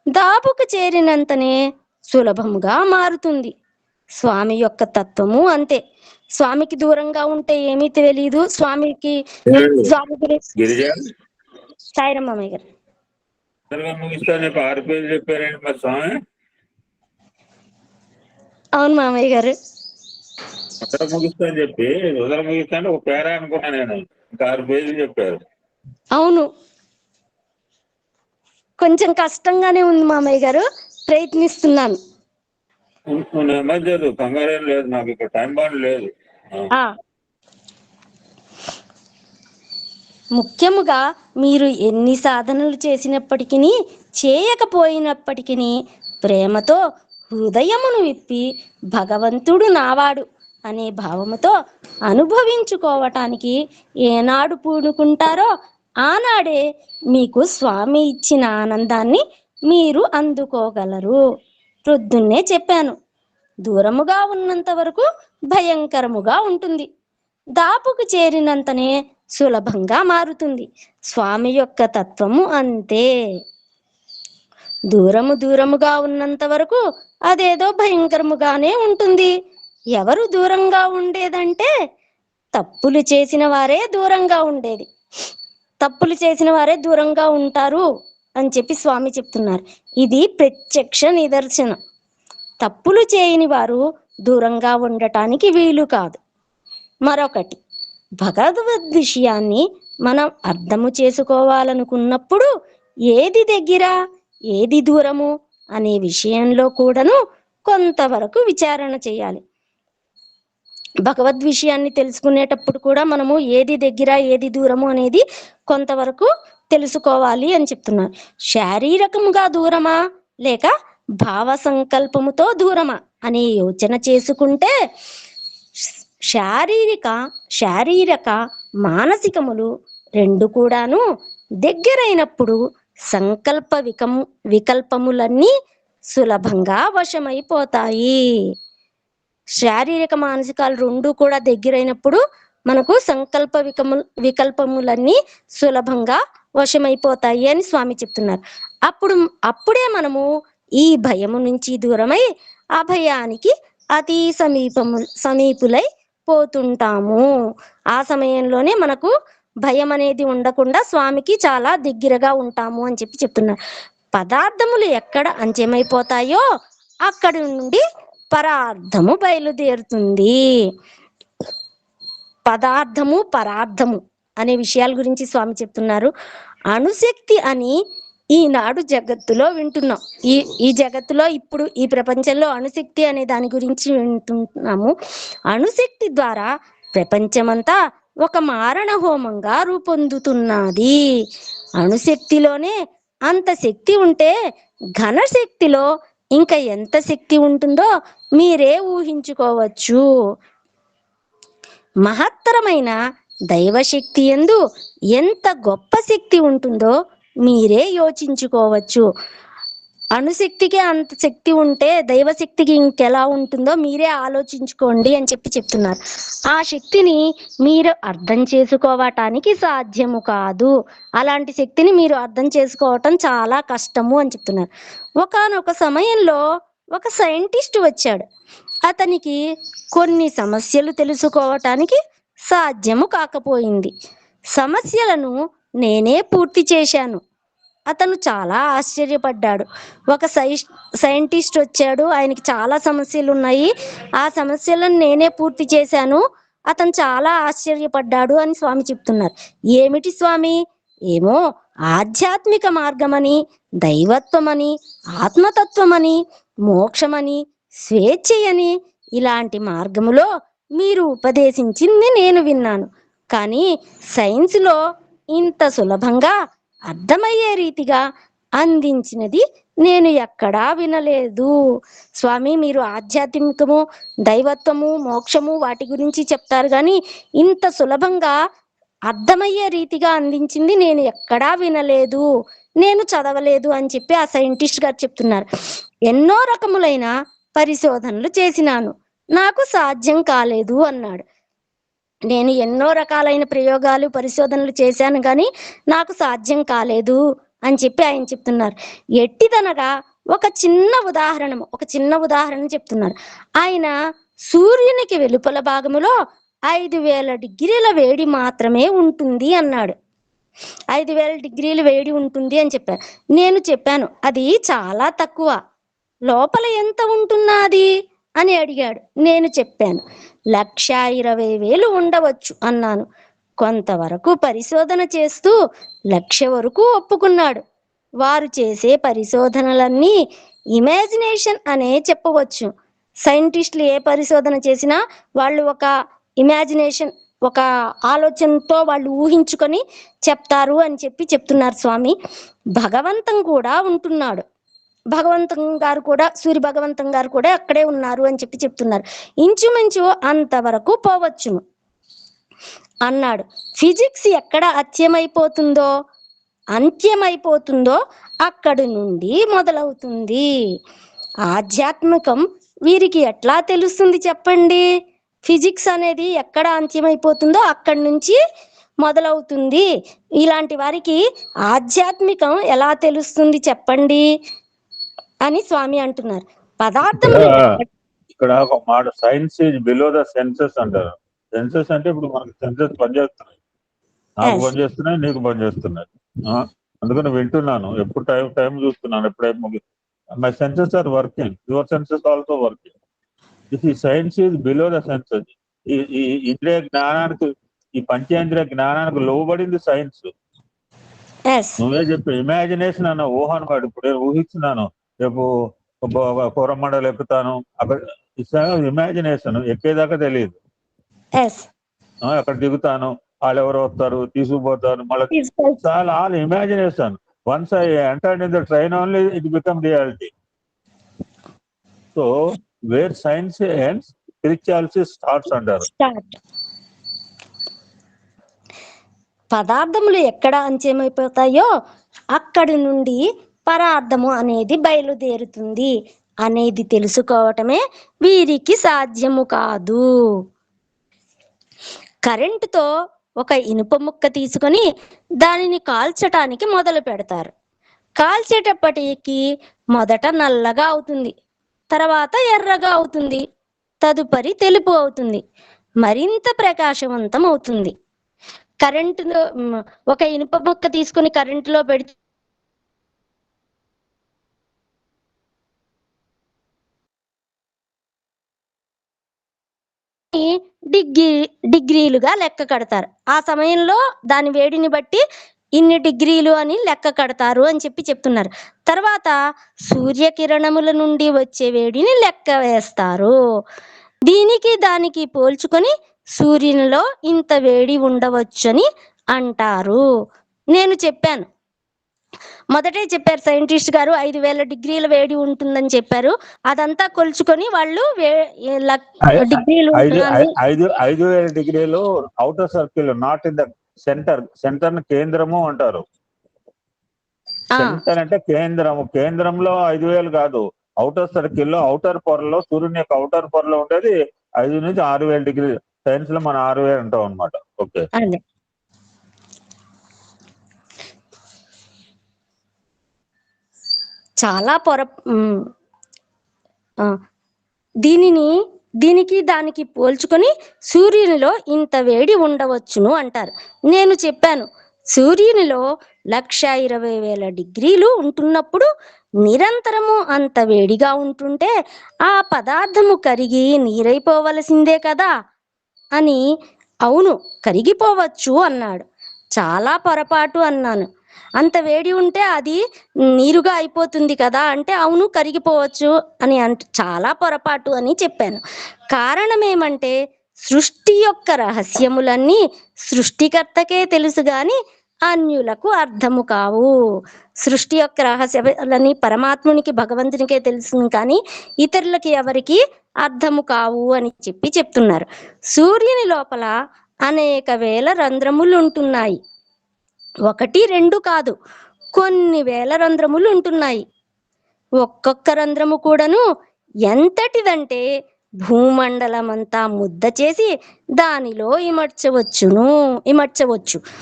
దాపుకు చేరినంతనే సులభముగా మారుతుంది. స్వామి యొక్క తత్వము అంతే. స్వామికి దూరంగా ఉంటే ఏమీ తెలియదు. స్వామి గిరిజ సాయిరాం మామయ్య గారు చెప్పారండి మరి స్వామి. అవును మామయ్య గారు, ముగిస్తా అని చెప్పి ముగిస్తా అంటే ఒక పేరా అనుకున్నా నేను. ఇంకా 6 పేజీలు చెప్పారు. అవును, కొంచెం కష్టంగానే ఉంది మామయ్య గారు, ప్రయత్నిస్తున్నాను. లేదు, కంగారేం లేదు, నాకు ఇక్కడ టైం బాండ్ లేదు. ముఖ్యముగా మీరు ఎన్ని సాధనలు చేసినప్పటికీ చేయకపోయినప్పటికీ ప్రేమతో హృదయమును విప్పి భగవంతుడు నావాడు అనే భావముతో అనుభవించుకోవటానికి ఏనాడు పూనుకుంటారో ఆనాడే మీకు స్వామి ఇచ్చిన ఆనందాన్ని మీరు అందుకోగలరు. ప్రొద్దున్నే చెప్పాను, దూరముగా ఉన్నంత వరకు భయంకరముగా ఉంటుంది, దాపుకు చేరినంతనే సులభంగా మారుతుంది. స్వామి యొక్క తత్వము అంతే. దూరముగా ఉన్నంత వరకు అదేదో భయంకరముగానే ఉంటుంది. ఎవరు దూరంగా ఉండేదంటే తప్పులు చేసిన వారే దూరంగా ఉండేది. తప్పులు చేసిన వారే దూరంగా ఉంటారు అని చెప్పి స్వామి చెప్తున్నారు. ఇది ప్రత్యక్ష నిదర్శనం. తప్పులు చేయని వారు దూరంగా ఉండటానికి వీలు కాదు. మరొకటి, భగవద్ విషయాన్ని మనం అర్థము చేసుకోవాలనుకున్నప్పుడు ఏది దగ్గర ఏది దూరము అనే విషయంలో కూడాను కొంతవరకు విచారణ చేయాలి. భగవద్ విషయాన్ని తెలుసుకునేటప్పుడు కూడా మనము ఏది దగ్గర ఏది దూరము అనేది కొంతవరకు తెలుసుకోవాలి అని చెప్తున్నారు. శారీరకముగా దూరమా లేక భావ సంకల్పముతో దూరమా అనే యోచన చేసుకుంటే శారీరక మానసికములు రెండు కూడాను దగ్గరైనప్పుడు సంకల్ప వికల్పములన్నీ సులభంగా వశమైపోతాయి. శారీరక మానసికాలు రెండు కూడా దగ్గరైనప్పుడు మనకు సంకల్ప వికల్పములన్నీ సులభంగా వశమైపోతాయి అని స్వామి చెప్తున్నారు. అప్పుడే మనము ఈ భయము నుంచి దూరమై అభయానికి అతి సమీపులై పోతుంటాము. ఆ సమయంలోనే మనకు భయం అనేది ఉండకుండా స్వామికి చాలా దగ్గరగా ఉంటాము అని చెప్పి చెప్తున్నారు. పదార్థములు ఎక్కడ అంత్యమైపోతాయో అక్కడి నుండి పరార్థము బయలుదేరుతుంది. పదార్థము పరార్థము అనే విషయాల గురించి స్వామి చెప్తున్నారు. అణుశక్తి అని ఈనాడు జగత్తులో వింటున్నాం. ఈ జగత్తులో ఇప్పుడు ఈ ప్రపంచంలో అణుశక్తి అనే దాని గురించి వింటున్నాము. అణుశక్తి ద్వారా ప్రపంచమంతా ఒక మారణ హోమంగా రూపొందుతున్నది. అణుశక్తిలోనే అంత శక్తి ఉంటే ఘనశక్తిలో ఇంకా ఎంత శక్తి ఉంటుందో మీరే ఊహించుకోవచ్చు. మహత్తరమైన దైవశక్తి యందు ఎంత గొప్ప శక్తి ఉంటుందో మీరే యోచించుకోవచ్చు. అణుశక్తికి అంత శక్తి ఉంటే దైవశక్తికి ఇంకెలా ఉంటుందో మీరే ఆలోచించుకోండి అని చెప్పి చెప్తున్నారు. ఆ శక్తిని మీరు అర్థం చేసుకోవటానికి సాధ్యము కాదు. అలాంటి శక్తిని మీరు అర్థం చేసుకోవటం చాలా కష్టము అని చెప్తున్నారు. ఒకానొక సమయంలో ఒక సైంటిస్ట్ వచ్చాడు. అతనికి కొన్ని సమస్యలు తెలుసుకోవటానికి సాధ్యము కాకపోయింది. సమస్యలను నేనే పూర్తి చేశాను. అతను చాలా ఆశ్చర్యపడ్డాడు. ఒక సైంటిస్ట్ వచ్చాడు, ఆయనకి చాలా సమస్యలు ఉన్నాయి, ఆ సమస్యలను నేనే పూర్తి చేశాను, అతను చాలా ఆశ్చర్యపడ్డాడు అని స్వామి చెప్తున్నారు. ఏమిటి స్వామి? ఏమో ఆధ్యాత్మిక మార్గమని, దైవత్వమని, ఆత్మతత్వమని, మోక్షమని, స్వేచ్ఛయని ఇలాంటి మార్గములో మీరు ఉపదేశించింది నేను విన్నాను. కానీ సైన్స్లో ఇంత సులభంగా అర్థమయ్యే రీతిగా అందించినది నేను ఎక్కడా వినలేదు. స్వామి, మీరు ఆధ్యాత్మికము, దైవత్వము, మోక్షము వాటి గురించి చెప్తారు కానీ ఇంత సులభంగా అర్థమయ్యే రీతిగా అందించింది నేను ఎక్కడా వినలేదు, నేను చదవలేదు అని చెప్పి ఆ సైంటిస్ట్ గారు చెప్తున్నారు. ఎన్నో రకములైన పరిశోధనలు చేసినాను, నాకు సాధ్యం కాలేదు అన్నాడు. నేను ఎన్నో రకాలైన ప్రయోగాలు, పరిశోధనలు చేశాను కానీ నాకు సాధ్యం కాలేదు అని చెప్పి ఆయన చెప్తున్నారు. ఎట్టిదనగా ఒక చిన్న ఉదాహరణ చెప్తున్నారు. ఆయన సూర్యునికి వెలుపల భాగములో 5,000 డిగ్రీల వేడి మాత్రమే ఉంటుంది అన్నాడు. 5,000 డిగ్రీలు వేడి ఉంటుంది అని చెప్పారు. నేను చెప్పాను, అది చాలా తక్కువ, లోపల ఎంత ఉంటున్నది అని అడిగాడు. నేను చెప్పాను, 1,20,000 ఉండవచ్చు అన్నాను. కొంతవరకు పరిశోధన చేస్తూ 1,00,000 వరకు ఒప్పుకున్నాడు. వారు చేసే పరిశోధనలన్నీ ఇమాజినేషన్ అనే చెప్పవచ్చు. సైంటిస్టులు ఏ పరిశోధన చేసినా వాళ్ళు ఒక ఇమాజినేషన్, ఒక ఆలోచనతో వాళ్ళు ఊహించుకొని చెప్తారు అని చెప్పి చెప్తున్నారు స్వామి. భగవంతం కూడా ఉంటున్నాడు, భగవంతం గారు కూడా, సూర్య భగవంతం గారు కూడా అక్కడే ఉన్నారు అని చెప్పి చెప్తున్నారు. ఇంచుమించు అంతవరకు పోవచ్చును అన్నాడు. ఫిజిక్స్ ఎక్కడ అంత్యమైపోతుందో అక్కడి నుండి మొదలవుతుంది. ఆధ్యాత్మికం వీరికి ఎట్లా తెలుస్తుంది చెప్పండి? ఫిజిక్స్ అనేది ఎక్కడ అంత్యమైపోతుందో అక్కడి నుంచి మొదలవుతుంది. ఇలాంటి వారికి ఆధ్యాత్మికం ఎలా తెలుస్తుంది చెప్పండి అని స్వామి అంటున్నారు. పదార్థములు ఇక్కడ ఒక మాట, science is below the senses అంటారు. సెన్సెస్ అంటే ఇప్పుడు మనకి సెన్సెస్ పనిచేస్తున్నాయి, నాకు పనిచేస్తున్నాయి, నీకు పనిచేస్తున్నాయి. అందుకని వింటున్నాను, ఎప్పుడు టైం చూస్తున్నాను, ఎప్పుడైనా my senses are working, your senses also working. ఈ science is below the senses. ఈ ఇంద్రియ జ్ఞానానికి, ఈ పంచేంద్రియ జ్ఞానానికి లోబడింది సైన్స్. నువ్వే చెప్పి ఇమాజినేషన్ అన్న ఊహను వాడు, ఇప్పుడు నేను ఊహిస్తున్నాను రేపు కోరమండలు ఎక్కుతాను, అక్కడ ఇమాజినేషన్, ఎక్కేదాకా తెలియదు. అక్కడ దిగుతాను, వాళ్ళు ఎవరు వస్తారు, తీసుకుపోతారు, మళ్ళీ చాలా all imagination. Once I entered in the train only it become reality. So where science ends, spirituality starts అంటారు. పదార్థములు ఎక్కడ అంత్యమైపోతాయో అక్కడి నుండి పరార్థము అనేది బయలుదేరుతుంది అనేది తెలుసుకోవటమే వీరికి సాధ్యము కాదు. కరెంటుతో ఒక ఇనుప ముక్క తీసుకొని దానిని కాల్చటానికి మొదలు పెడతారు. కాల్చేటప్పటికి మొదట నల్లగా అవుతుంది, తర్వాత ఎర్రగా అవుతుంది, తదుపరి తెలుపు అవుతుంది, మరింత ప్రకాశవంతం అవుతుంది. కరెంటులో ఒక ఇనుప ముక్క తీసుకుని కరెంటులో పెడితే డిగ్రీలుగా లెక్క కడతారు. ఆ సమయంలో దాని వేడిని బట్టి ఇన్ని డిగ్రీలు అని లెక్క కడతారు అని చెప్పి చెప్తున్నారు. తర్వాత సూర్యకిరణముల నుండి వచ్చే వేడిని లెక్క వేస్తారు. దీనికి దానికి పోల్చుకొని సూర్యునిలో ఇంత వేడి ఉండవచ్చని అంటారు. నేను చెప్పాను, మొదటే చెప్పారు సైంటిస్ట్ గారు 5,000 డిగ్రీల వేడి ఉంటుందని చెప్పారు. అదంతా కొలుచుకొని వాళ్ళు డిగ్రీలు 5,000 డిగ్రీలు outer circle, not in the centre. Centre కేంద్రము అంటారు. సెంటర్ అంటే కేంద్రము, కేంద్రంలో 5,000 కాదు, అవుటర్ సర్కిల్ లో, అవుటర్ పొరలో, సూర్యుని యొక్క అవుటర్ పొరలో ఉండేది 5 నుంచి 6,000 డిగ్రీలు. సైన్స్ లో మనం 6,000 అంటాం అనమాట. ఓకే, చాలా దీనికి దానికి పోల్చుకొని సూర్యునిలో ఇంత వేడి ఉండవచ్చును అంటారు. నేను చెప్పాను, సూర్యునిలో 1,20,000 డిగ్రీలు ఉంటున్నప్పుడు నిరంతరము అంత వేడిగా ఉంటుంటే ఆ పదార్థము కరిగి నీరైపోవలసిందే కదా అని. అవును, కరిగిపోవచ్చు అన్నాడు. చాలా పొరపాటు అన్నాను. అంత వేడి ఉంటే అది నీరుగా అయిపోతుంది కదా అంటే, అవును కరిగిపోవచ్చు అని చాలా పొరపాటు అని చెప్పాను. కారణం ఏమంటే, సృష్టి యొక్క రహస్యములన్నీ సృష్టికర్తకే తెలుసు గాని అన్యులకు అర్థము కావు. సృష్టి యొక్క రహస్యాలని పరమాత్మునికి భగవంతునికే తెలుసు, కానీ ఇతరులకి ఎవరికి అర్థము కావు అని చెప్తున్నారు. సూర్యుని లోపల అనేక వేల రంధ్రములు ఉంటున్నాయి. 1, 2 కాదు, కొన్ని వేల రంధ్రములు ఉంటున్నాయి. ఒక్కొక్క రంధ్రము కూడాను ఎంతటిదంటే భూమండలం అంతా ముద్ద చేసి దానిలో ఇమర్చవచ్చు.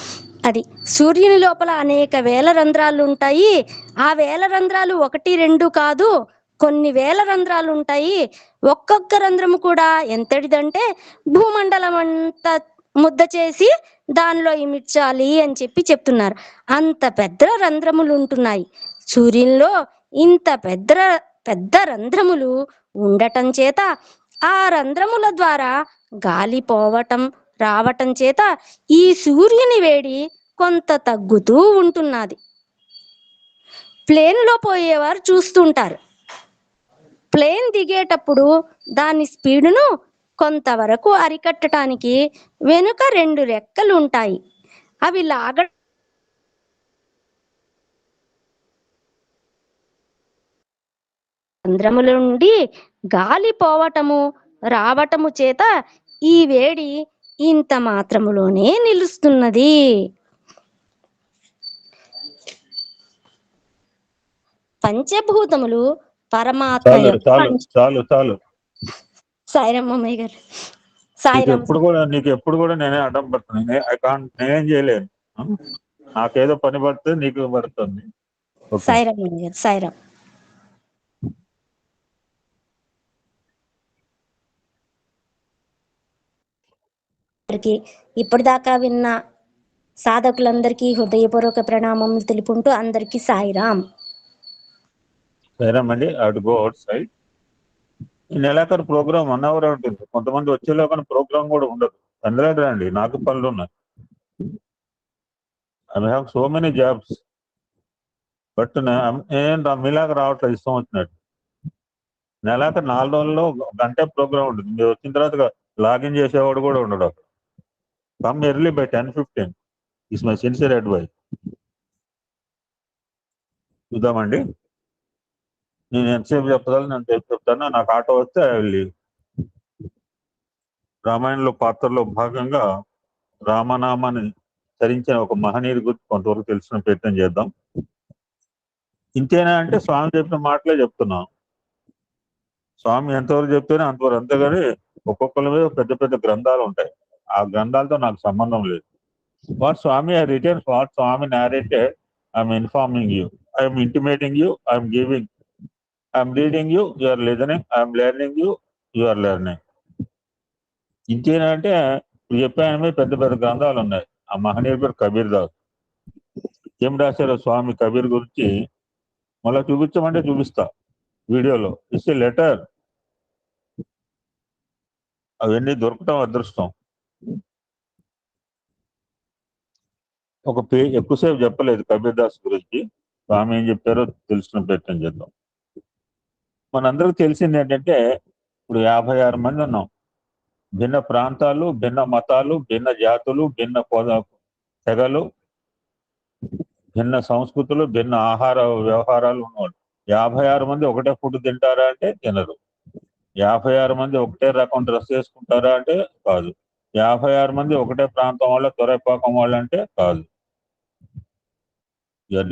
అది సూర్యుని లోపల అనేక వేల రంధ్రాలు ఉంటాయి. ఆ వేల రంధ్రాలు 1, 2 కాదు, కొన్ని వేల రంధ్రాలు ఉంటాయి. ఒక్కొక్క రంధ్రము కూడా ఎంతటిదంటే భూమండలం అంతా ముద్ద చేసి దానిలో ఇమిడ్చాలి అని చెప్తున్నారు. అంత పెద్ద రంధ్రములు ఉంటున్నాయి. సూర్యునిలో ఇంత పెద్ద రంధ్రములు ఉండటం చేత ఆ రంధ్రముల ద్వారా గాలి పోవటం రావటం చేత ఈ సూర్యుని వేడి కొంత తగ్గుతూ ఉంటున్నది. ప్లేన్లో పోయేవారు చూస్తుంటారు. ప్లేన్ దిగేటప్పుడు దాని స్పీడును కొంతవరకు అరికట్టడానికి వెనుక 2 రెక్కలు ఉంటాయి. అవి రంధ్రముల నుండి గాలి పోవటము రావటము చేత ఈ వేడి ఇంత మాత్రములోనే నిలుస్తున్నది. పంచభూతములు పరమాత్మ సాయిరామయ్య గారు, నీకు ఎప్పుడు కూడా నేనే అడ్డం పడుతున్నాను. నేనేం చేయలేను. నాకేదో పని పడుతుంది, నీకు పడుతుంది. సాయిరామయ్య గారు, సాయిరామ్. ఇప్పటిదాకా విన్న సాధకులందరికీ హృదయపూర్వక ప్రణామములు తెలుపుకుంటూ అందరికీ సాయిరామ్. సాయిరామ్ అండి. I go out side. ఈ నెలాఖరు ప్రోగ్రామ్ 1 hour ఉంటుంది. కొంతమంది వచ్చేలోగా ప్రోగ్రామ్ కూడా ఉండదు. అందులో రండి, నాకు పనులు ఉన్నాయి. I have so many jobs. But నేను మీలాగా రావట్లేదు ఇష్టం వచ్చినట్టు. నెలాఖరు 4 రోజుల్లో గంట ప్రోగ్రామ్ ఉంటుంది. మీరు వచ్చిన తర్వాత లాగిన్ చేసేవాడు కూడా ఉండడు అక్కడ. Come early by 10:15 is my sincere advice. చూద్దామండి. నేను ఎంతసేపు చెప్పదాలి, నేను చెప్తాను. నాకు ఆటో వస్తే ఐ విల్ లీవ్. రామాయణంలో పాత్రలో భాగంగా రామనామాన్ని ధరించిన ఒక మహనీయుడి గురించి కొంతవరకు తెలిసిన ప్రయత్నం చేద్దాం. ఇంతేనా అంటే స్వామి చెప్పిన మాటలే చెప్తున్నాం. స్వామి ఎంతవరకు చెప్తేనే అంతవరకు. అంతేగాని ఒక్కొక్కరి మీద పెద్ద పెద్ద గ్రంథాలు ఉంటాయి. ఆ గ్రంథాలతో నాకు సంబంధం లేదు. What Swami I return, what Swami narrated, I'm informing you, I'm intimating you, I'm giving, I'm reading you, you are listening, I'm learning you, you are learning. ఇంకేనంటే చెప్పాను మీద పెద్ద పెద్ద గ్రంథాలు ఉన్నాయి. ఆ మహనీయుడి పేరు కబీర్ దాస్. ఏం రాశారో స్వామి కబీర్ గురించి మళ్ళీ చూపించమంటే చూపిస్తా వీడియోలో. It's a letter. అవన్నీ దొరకటం అదృష్టం. ఒక పేజ్ ఎక్కువసేపు చెప్పలేదు కబీర్ దాస్ గురించి. స్వామి ఏం చెప్పారో తెలుసుకునే ప్రయత్నం చేద్దాం. మనందరికి తెలిసింది ఏంటంటే ఇప్పుడు 56 మంది ఉన్నాం. భిన్న ప్రాంతాలు, భిన్న మతాలు, భిన్న జాతులు, భిన్న తెగలు, భిన్న సంస్కృతులు, భిన్న ఆహార వ్యవహారాలు ఉన్నవాళ్ళు. 56 మంది ఒకటే ఫుడ్ తింటారా అంటే తినరు. 56 మంది ఒకటే రకం డ్రెస్ వేసుకుంటారా అంటే కాదు. 56 మంది ఒకటే ప్రాంతం వాళ్ళ, తొరైపాకం వాళ్ళు అంటే కాదు.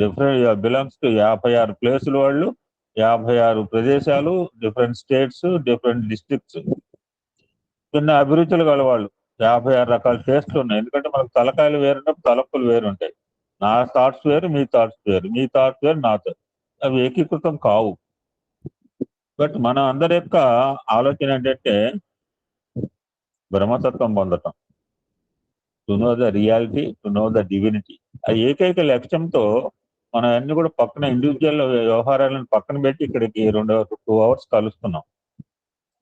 డిఫరెంట్ బిలాంగ్స్ టు 56 ప్లేసులు వాళ్ళు, 56 ప్రదేశాలు, డిఫరెంట్ స్టేట్స్, డిఫరెంట్ డిస్ట్రిక్ట్స్, చిన్న అభిరుచులు గల వాళ్ళు. 56 రకాల టేస్ట్లు ఉన్నాయి. ఎందుకంటే మనకు తలకాయలు వేరున్నప్పుడు తలపులు వేరుంటాయి. నా థాట్స్ వేరు, మీ థాట్స్ వేరు, మీ థాట్స్ వేరు, నా థాట్స్. అవి ఏకీకృతం కావు. బట్ మన అందరి యొక్క ఆలోచన ఏంటంటే బ్రహ్మతత్వం పొందటం, to know the reality, to know the divinity. ఆ ఏకైక లక్ష్యంతో మనం అన్ని కూడా పక్కన ఇండివిజువల్ వ్యవహారాలను పక్కన పెట్టి ఇక్కడికి 2 hours కలుస్తున్నాం.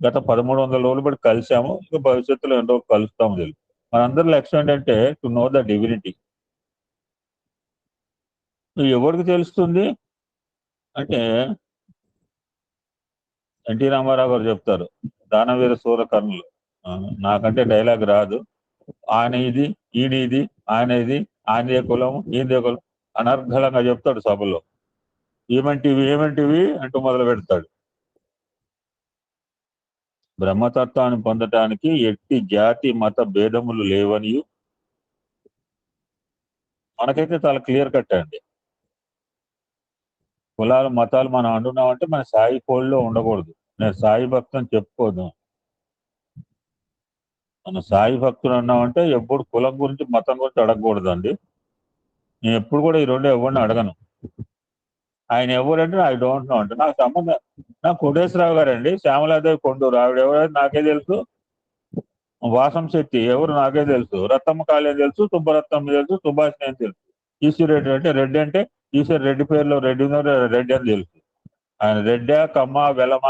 గత 1300 రోజులు బట్టి కలిసాము. ఇంకా భవిష్యత్తులో ఎన్నో కలుస్తాము. తెలియదు. మనందరి లక్ష్యం ఏంటంటే టు నో ద డివినిటీ. ఎవరికి తెలుస్తుంది అంటే ఎన్టీ రామారావు గారు చెప్తారు, దానవీర సూరకర్ణులు. నాకంటే డైలాగ్ రాదు. ఆయన ఇది, ఈయన ఇది, ఆయన ఇది, ఆంధ్ర కులం ఈంద్రియ కులం అనర్గళంగా చెప్తాడు సభలో. ఏమంటివి అంటూ మొదలు పెడతాడు. బ్రహ్మతత్వాన్ని పొందటానికి ఎట్టి జాతి మత భేదములు లేవని మనకైతే చాలా క్లియర్ కట్ అండి. కులాలు మతాలు మనం అంటున్నామంటే మన సాయి కోళ్ళలో ఉండకూడదు. నేను సాయి భక్తుని చెప్పుకోదు. మన సాయి భక్తులు అన్నామంటే ఎప్పుడు కులం గురించి మతం గురించి అడగకూడదండి. నేను ఎప్పుడు కూడా ఈ రెండు ఎవరిని అడగను. ఆయన ఎవరంటే ఐ డోంట్ నో అంటే నాకు సంబంధం. నాకు కోటేశ్వరరావు గారండి, శ్యామలాదేవి కొండూరు ఆవిడ ఎవరైతే నాకే తెలుసు. వాసం శెట్టి ఎవరు నాకే తెలుసు. రత్తమ్మ కాళే తెలుసు, సుబ్బరత్నం తెలుసు, సుభాష్ నేను తెలుసు. ఈశ్వరెడ్డి అంటే రెడ్డి అంటే ఈశ్వర్ రెడ్డి పేరులో రెడ్డి రెడ్డి అని తెలుసు. ఆయన రెడ్డా కమ్మ వెలమ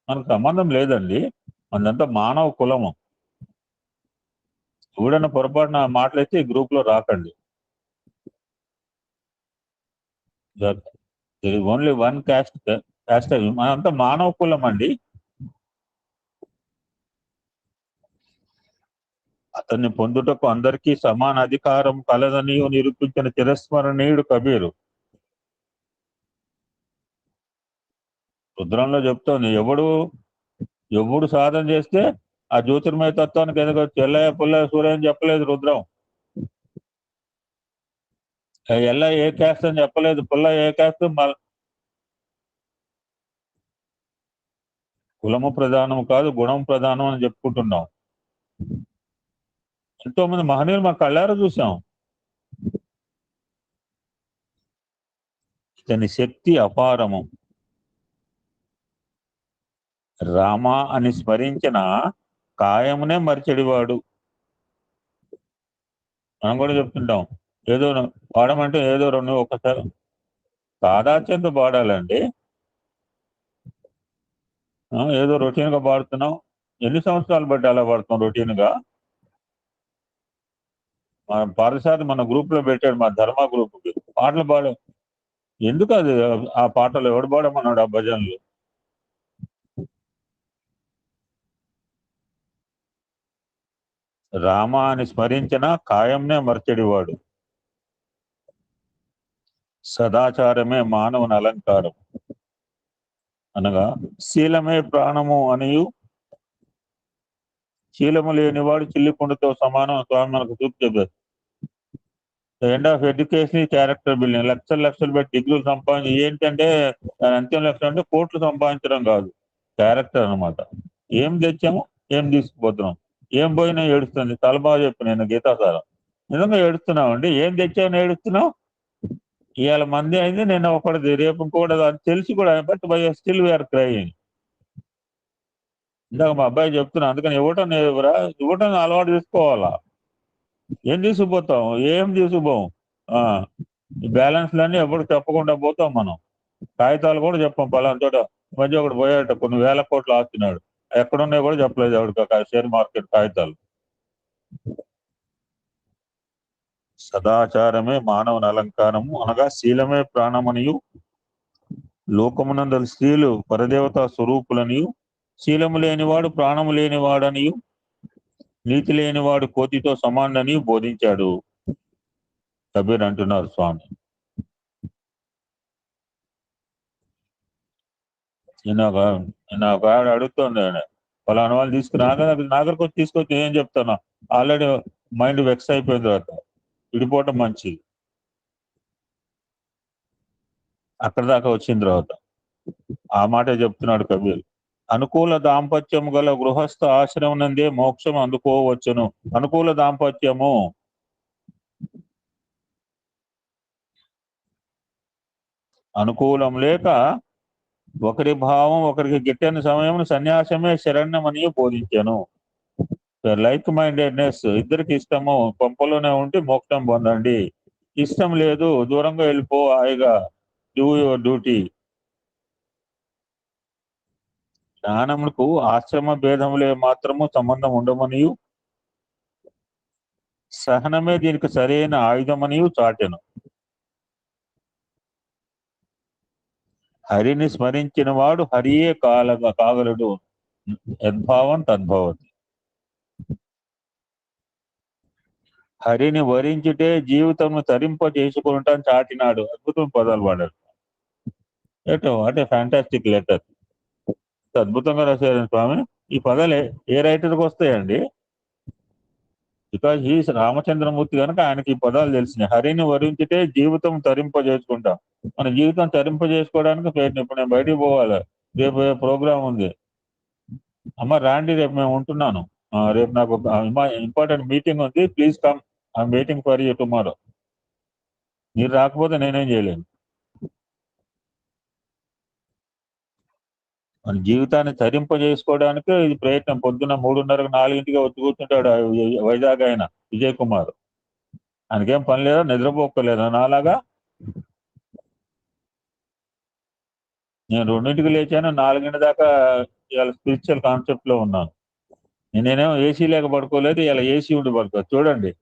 మనకు సంబంధం లేదండి. మనదంతా మానవ కులము. ఎవడన్నా పొరపాటున మాట్లాడితే ఈ గ్రూప్ లో రాకండి. ఓన్లీ వన్ క్యాస్ట్ మనంతా మానవ కులం అండి. అతన్ని పొందుటకు అందరికీ సమాన అధికారం కలదని నిరూపించిన చిరస్మరణీయుడు కబీరు. రుద్రంలో చెప్తోంది, ఎవడు సాధన చేస్తే ఆ జ్యోతిర్మయ తత్వానికి ఎందుకు ఎల్లయ్య పుల్లయ్య సూర్య అని చెప్పలేదు రుద్రం. ఎల్ల ఏ క్యాస్ట్ అని చెప్పలేదు, పుల్లయ్య ఏ క్యాస్ట్. కులము ప్రధానం కాదు, గుణం ప్రధానం అని చెప్పుకుంటున్నాం. ఎంతో మంది మహనీయులు మా కళ్ళారా చూసాం. ఇతని శక్తి అపారము. రామ అని స్మరించిన కాయమునే మరిచెడివాడు. మనం కూడా చెప్తుంటాం, ఏదో పాడమంటే ఏదో రెండు ఒకసారి సాదాత్యంతో పాడాలండి. ఏదో రొటీన్ గా పాడుతున్నాం. ఎన్ని సంవత్సరాలు బట్టి అలా పాడుతున్నాం రొటీన్ గా. మన పాఠశాల మన గ్రూప్ లో పెట్టాడు, మా ధర్మ గ్రూప్ కి. పాటలు పాడే ఎందుకు అది ఆ పాటలు ఎవడు పాడమన్నాడు ఆ భజనలు? రామ అని స్మరించిన కాయంనే మర్చెడివాడు. సదాచారమే మానవుని అలంకారం అనగా శీలమే ప్రాణము అనియు, శీలము లేనివాడు చిల్లిపుండుతో సమానం. స్వామి మనకు చూపు చెప్పారు. End of education character building. లక్షలు పెట్టి డిగ్రీలు సంపాదించి ఏంటంటే దాని అంత్యం లక్ష్యం అంటే కోట్లు సంపాదించడం కాదు, క్యారెక్టర్ అనమాట. ఏం తెచ్చాము, ఏం తీసుకుపోతున్నాం, ఏం పోయినా ఏడుస్తుంది. చాలా బాగా చెప్పి నేను గీతాసారం నిజంగా ఏడుస్తున్నావు. ఏం తెచ్చామని ఏడుస్తున్నావు. ఇవాళ మంది అయింది, నేను ఒకటిది, రేపు ఇంకోటి అది తెలిసి కూడా, but by still we are crying. ఇందాక మా అబ్బాయి చెప్తున్నా, అందుకని ఇవ్వటం అలవాటు చేసుకోవాలా. ఏం తీసుకుపోతాం, ఏం తీసుకుపోం. ఈ బ్యాలెన్స్లన్నీ ఎప్పుడు చెప్పకుండా పోతాం మనం. కాగితాలు కూడా చెప్పాం. పలానా చోట మధ్య ఒకటి పోయాట, కొన్ని వేల కోట్లు ఆస్తున్నాడు, ఎక్కడున్నాయో కూడా చెప్పలేదు ఎవరికి. షేర్ మార్కెట్ కాగితాలు. సదాచారమే మానవుని అలంకారము అనగా శీలమే ప్రాణమనియు, లోకమునందలి స్త్రీలు పరదేవతా స్వరూపులనియు, శీలము లేనివాడు ప్రాణము లేనివాడనియు, నీతి లేనివాడు కోతితో సమానని బోధించాడు కబీర్ అంటున్నారు స్వామి. నాకు ఆవిడ అడుగుతుంది, పలానా వాళ్ళు నాగరికి వచ్చి తీసుకొచ్చి ఏం చెప్తాను. ఆల్రెడీ మైండ్ వెక్స్ అయిపోయిన తర్వాత విడిపోవటం మంచిది. అక్కడ దాకా వచ్చిన తర్వాత ఆ మాటే చెప్తున్నాడు కబీర్. అనుకూల దాంపత్యము గల గృహస్థ ఆశ్రమం నందే మోక్షం అందుకోవచ్చును. అనుకూల దాంపత్యము అనుకూలం లేక ఒకరి భావం ఒకరికి గిట్టని సమయం సన్యాసమే శరణ్యమని బోధించాను. లైక్ మైండెడ్నెస్, ఇద్దరికి ఇష్టము పంపలోనే ఉంటే మోక్షం పొందండి. ఇష్టం లేదు, దూరంగా వెళ్ళిపో, హాయిగా డూ యువర్ డ్యూటీ. జ్ఞానములకు ఆశ్రమ భేదములే మాత్రము సంబంధం ఉండమనియు, సహనమే దీనికి సరైన ఆయుధమనియు చాటెను. హరిని స్మరించిన వాడు హరియే కాగలడు. యద్భావం తద్భవతి. హరిని వరించుటే జీవితంను తరింప చేసుకుంటాను చాటినాడు. అద్భుతం పదాలు వాడాడు. ఏటో వాట్ ఏ ఫ్యాంటాస్టిక్ లెటర్. అద్భుతంగా రాశారు స్వామి. ఈ పదాలు ఏ రైటర్కి వస్తాయండి? బికాజ్ హీస్ రామచంద్రమూర్తి కనుక ఆయనకి ఈ పదాలు తెలిసినాయి. హరిని వరించితే జీవితం తరింపజేసుకుంటాం. మన జీవితం తరింపజేసుకోవడానికి ప్రయత్నం. ఇప్పుడు నేను బయటికి పోవాలి, రేపు ప్రోగ్రామ్ ఉంది. అమ్మ రాండి, రేపు మేము ఉంటున్నాను. రేపు నాకు ఇంపార్టెంట్ మీటింగ్ ఉంది, please come, I'm waiting for you tomorrow. మీరు రాకపోతే నేనేం చేయలేను. మన జీవితాన్ని తరింపజేసుకోవడానికి ఇది ప్రయత్నం. పొద్దున్న 3:30 4ంటికి వచ్చి కూర్చుంటాడు వైజాగ్ ఆయన విజయ్ కుమార్. ఆయనకేం పని లేదా, నిద్రపోక్కలేదా నాలాగా? నేను 2ంటికి లేచాను, 4 దాకా ఇవాళ స్పిరిచువల్ కాన్సెప్ట్ లో ఉన్నాను. నేనేమో ఏసీ లేక పడుకోలేదు, ఇలా ఏసీ ఉండి పడుకోదు. చూడండి,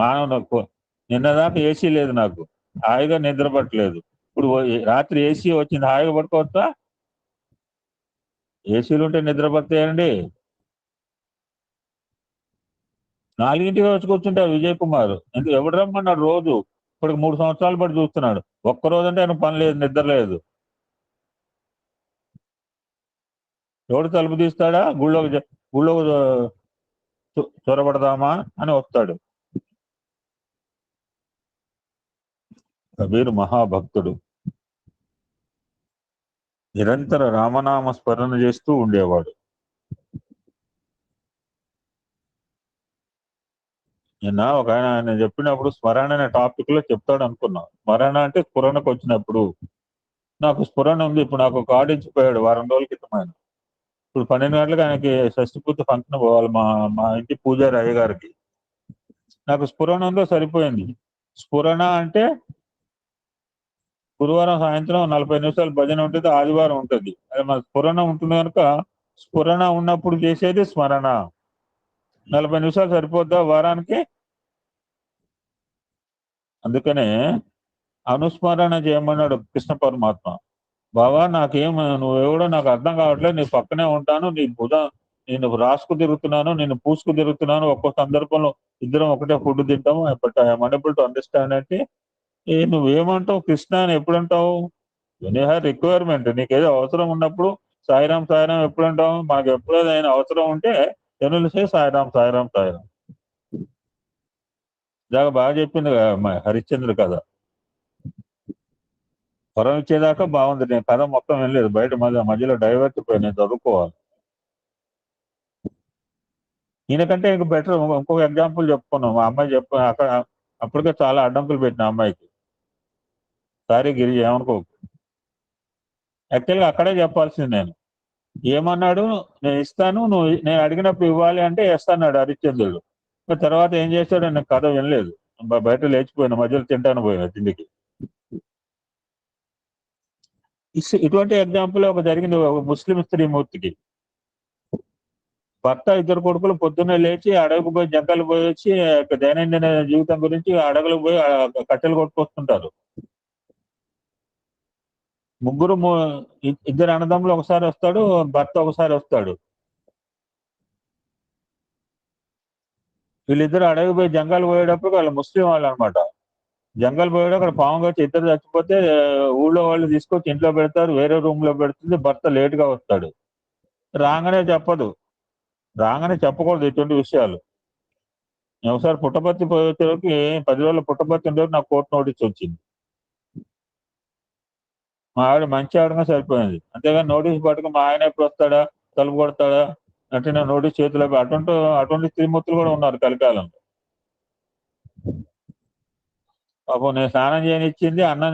మానవ నిన్నదాకా ఏసీ లేదు, నాకు హాయిగా నిద్ర పట్టలేదు. ఇప్పుడు రాత్రి ఏసీ వచ్చింది, హాయిగా పడుకోవచ్చా? ఏసీలు ఉంటే నిద్ర పడతాయండి? 4ంటికి వచ్చి కూర్చుంటారు విజయ్ కుమార్. ఎందుకు ఎవడు రమ్మన్నాడు? రోజు ఇప్పటికి 3 సంవత్సరాలు బట్టి చూస్తున్నాడు. ఒక్కరోజు అంటే ఆయన పని లేదు, నిద్ర లేదు. ఎవడు తలుపు తీస్తాడా? గుళ్ళో చొరబడదామా అని వస్తాడు. కబీర్ మహాభక్తుడు, నిరంతర రామనామ స్మరణ చేస్తూ ఉండేవాడు. నిన్న ఒక ఆయన చెప్పినప్పుడు స్మరణ అనే టాపిక్ లో చెప్తాడు అనుకున్నా. స్మరణ అంటే స్ఫురణకు వచ్చినప్పుడు. నాకు స్ఫురణ ఉంది. ఇప్పుడు నాకు ఒక కార్డు ఇచ్చిపోయాడు వారం రోజుల క్రితం ఆయన. ఇప్పుడు 12 గంటలకు ఆయనకి షష్టిపూర్తి ఫంక్షన్ పోవాలి, మా ఇంటి పూజారి అయ్యగారికి. నాకు స్ఫురణ ఉందో సరిపోయింది. స్ఫురణ అంటే గురువారం సాయంత్రం 40 నిమిషాలు భజన ఉంటుంది, ఆదివారం ఉంటుంది. అది మన స్ఫురణ ఉంటుంది కనుక స్ఫురణ ఉన్నప్పుడు చేసేది స్మరణ. 40 నిమిషాలు సరిపోద్దా వారానికి? అందుకనే అనుస్మరణ చేయమన్నాడు కృష్ణ పరమాత్మ. బాబా నువ్వెవడో నాకు అర్థం కావట్లేదు, నీ పక్కనే ఉంటాను, నేను రాసుకు తిరుగుతున్నాను, నేను పూసుకు తిరుగుతున్నాను. ఒక్కో సందర్భంలో ఇద్దరం ఒకటే ఫుడ్ తింటాము, but I'm unable to understand అంటే నువ్వేమంటావు కృష్ణ అని ఎప్పుడంటావు? వెన్ యూ హ్యావ్ రిక్వైర్మెంట్, నీకేదో అవసరం ఉన్నప్పుడు సాయిరాం సాయిరాం ఎప్పుడు అంటావు? మనకు ఎప్పుడైనా అవసరం ఉంటే జనులు సాయిరాం సాయిరాం సాయిరాం. ఇలాగ బాగా చెప్పింది హరిశ్చంద్ర కథ. వరం ఇచ్చేదాకా బాగుంది. నేను కథ మొత్తం వెళ్ళలేదు, బయట మధ్యలో డైవర్ట్ పోయి నేను చదువుకోవాలి. ఈయనకంటే ఇంక బెటర్ ఇంకొక ఎగ్జాంపుల్ చెప్పుకున్నాం. మా అమ్మాయి అప్పటికే చాలా అడ్డంకులు పెట్టిన అమ్మాయికి. సారీ గిరిజ, ఏమనుకోకు. యాక్చువల్గా అక్కడే చెప్పాల్సింది నేను. ఏమన్నాడు? నేను ఇస్తాను, నేను అడిగినప్పుడు ఇవ్వాలి అంటే ఇస్తాన్నాడు హరిశ్చంద్రుడు. తర్వాత ఏం చేశాడు? నేను కథ వినలేదు, బయట లేచిపోయిన, మధ్యలో తింటాను పోయిన తిండికి. ఇటువంటి ఎగ్జాంపుల్ ఒక జరిగింది. ఒక ముస్లిం స్త్రీమూర్తికి భర్త, 2 కొడుకులు పొద్దున్నే లేచి అడవికి పోయి జంగలు పోయి వచ్చి దైనందిన జీవితం గురించి అడవులకు పోయి కట్టెలు కొట్టుకొస్తుంటారు. ఇద్దరు అన్నదమ్ములు ఒకసారి వస్తాడు, భర్త ఒకసారి వస్తాడు. వీళ్ళిద్దరు అడవికి పోయి జంగల్ పోయేటప్పుడు వాళ్ళు ముస్లిం వాళ్ళు అనమాట. జంగల్ పోయేటప్పుడు అక్కడ పాము వచ్చి ఇద్దరు చచ్చిపోతే ఊళ్ళో వాళ్ళు తీసుకొచ్చి ఇంట్లో పెడతారు, వేరే రూమ్ లో పెడుతుంది. భర్త లేట్ గా వస్తాడు. రాగానే చెప్పకూడదు ఇటువంటి విషయాలు. ఒకసారి పుట్టపర్తి పోయేసరికి 10 రోజుల పుట్టపర్తి ఉండేది, నాకు కోర్టు నోటీస్ వచ్చింది. మా ఆవిడ మంచి ఆవిడగా సరిపోయింది. అంతేగాని నోటీస్ పట్టుకుని మా ఆయన ఎప్పుడు వస్తాడా, తలుపు కొడతాడా అంటే నేను నోటీస్ చేతిలో అటువంటి త్రిమూర్తులు కూడా ఉన్నారు కలికాలంలో. పాపం నేను స్నానం చేయనిచ్చింది, అన్నం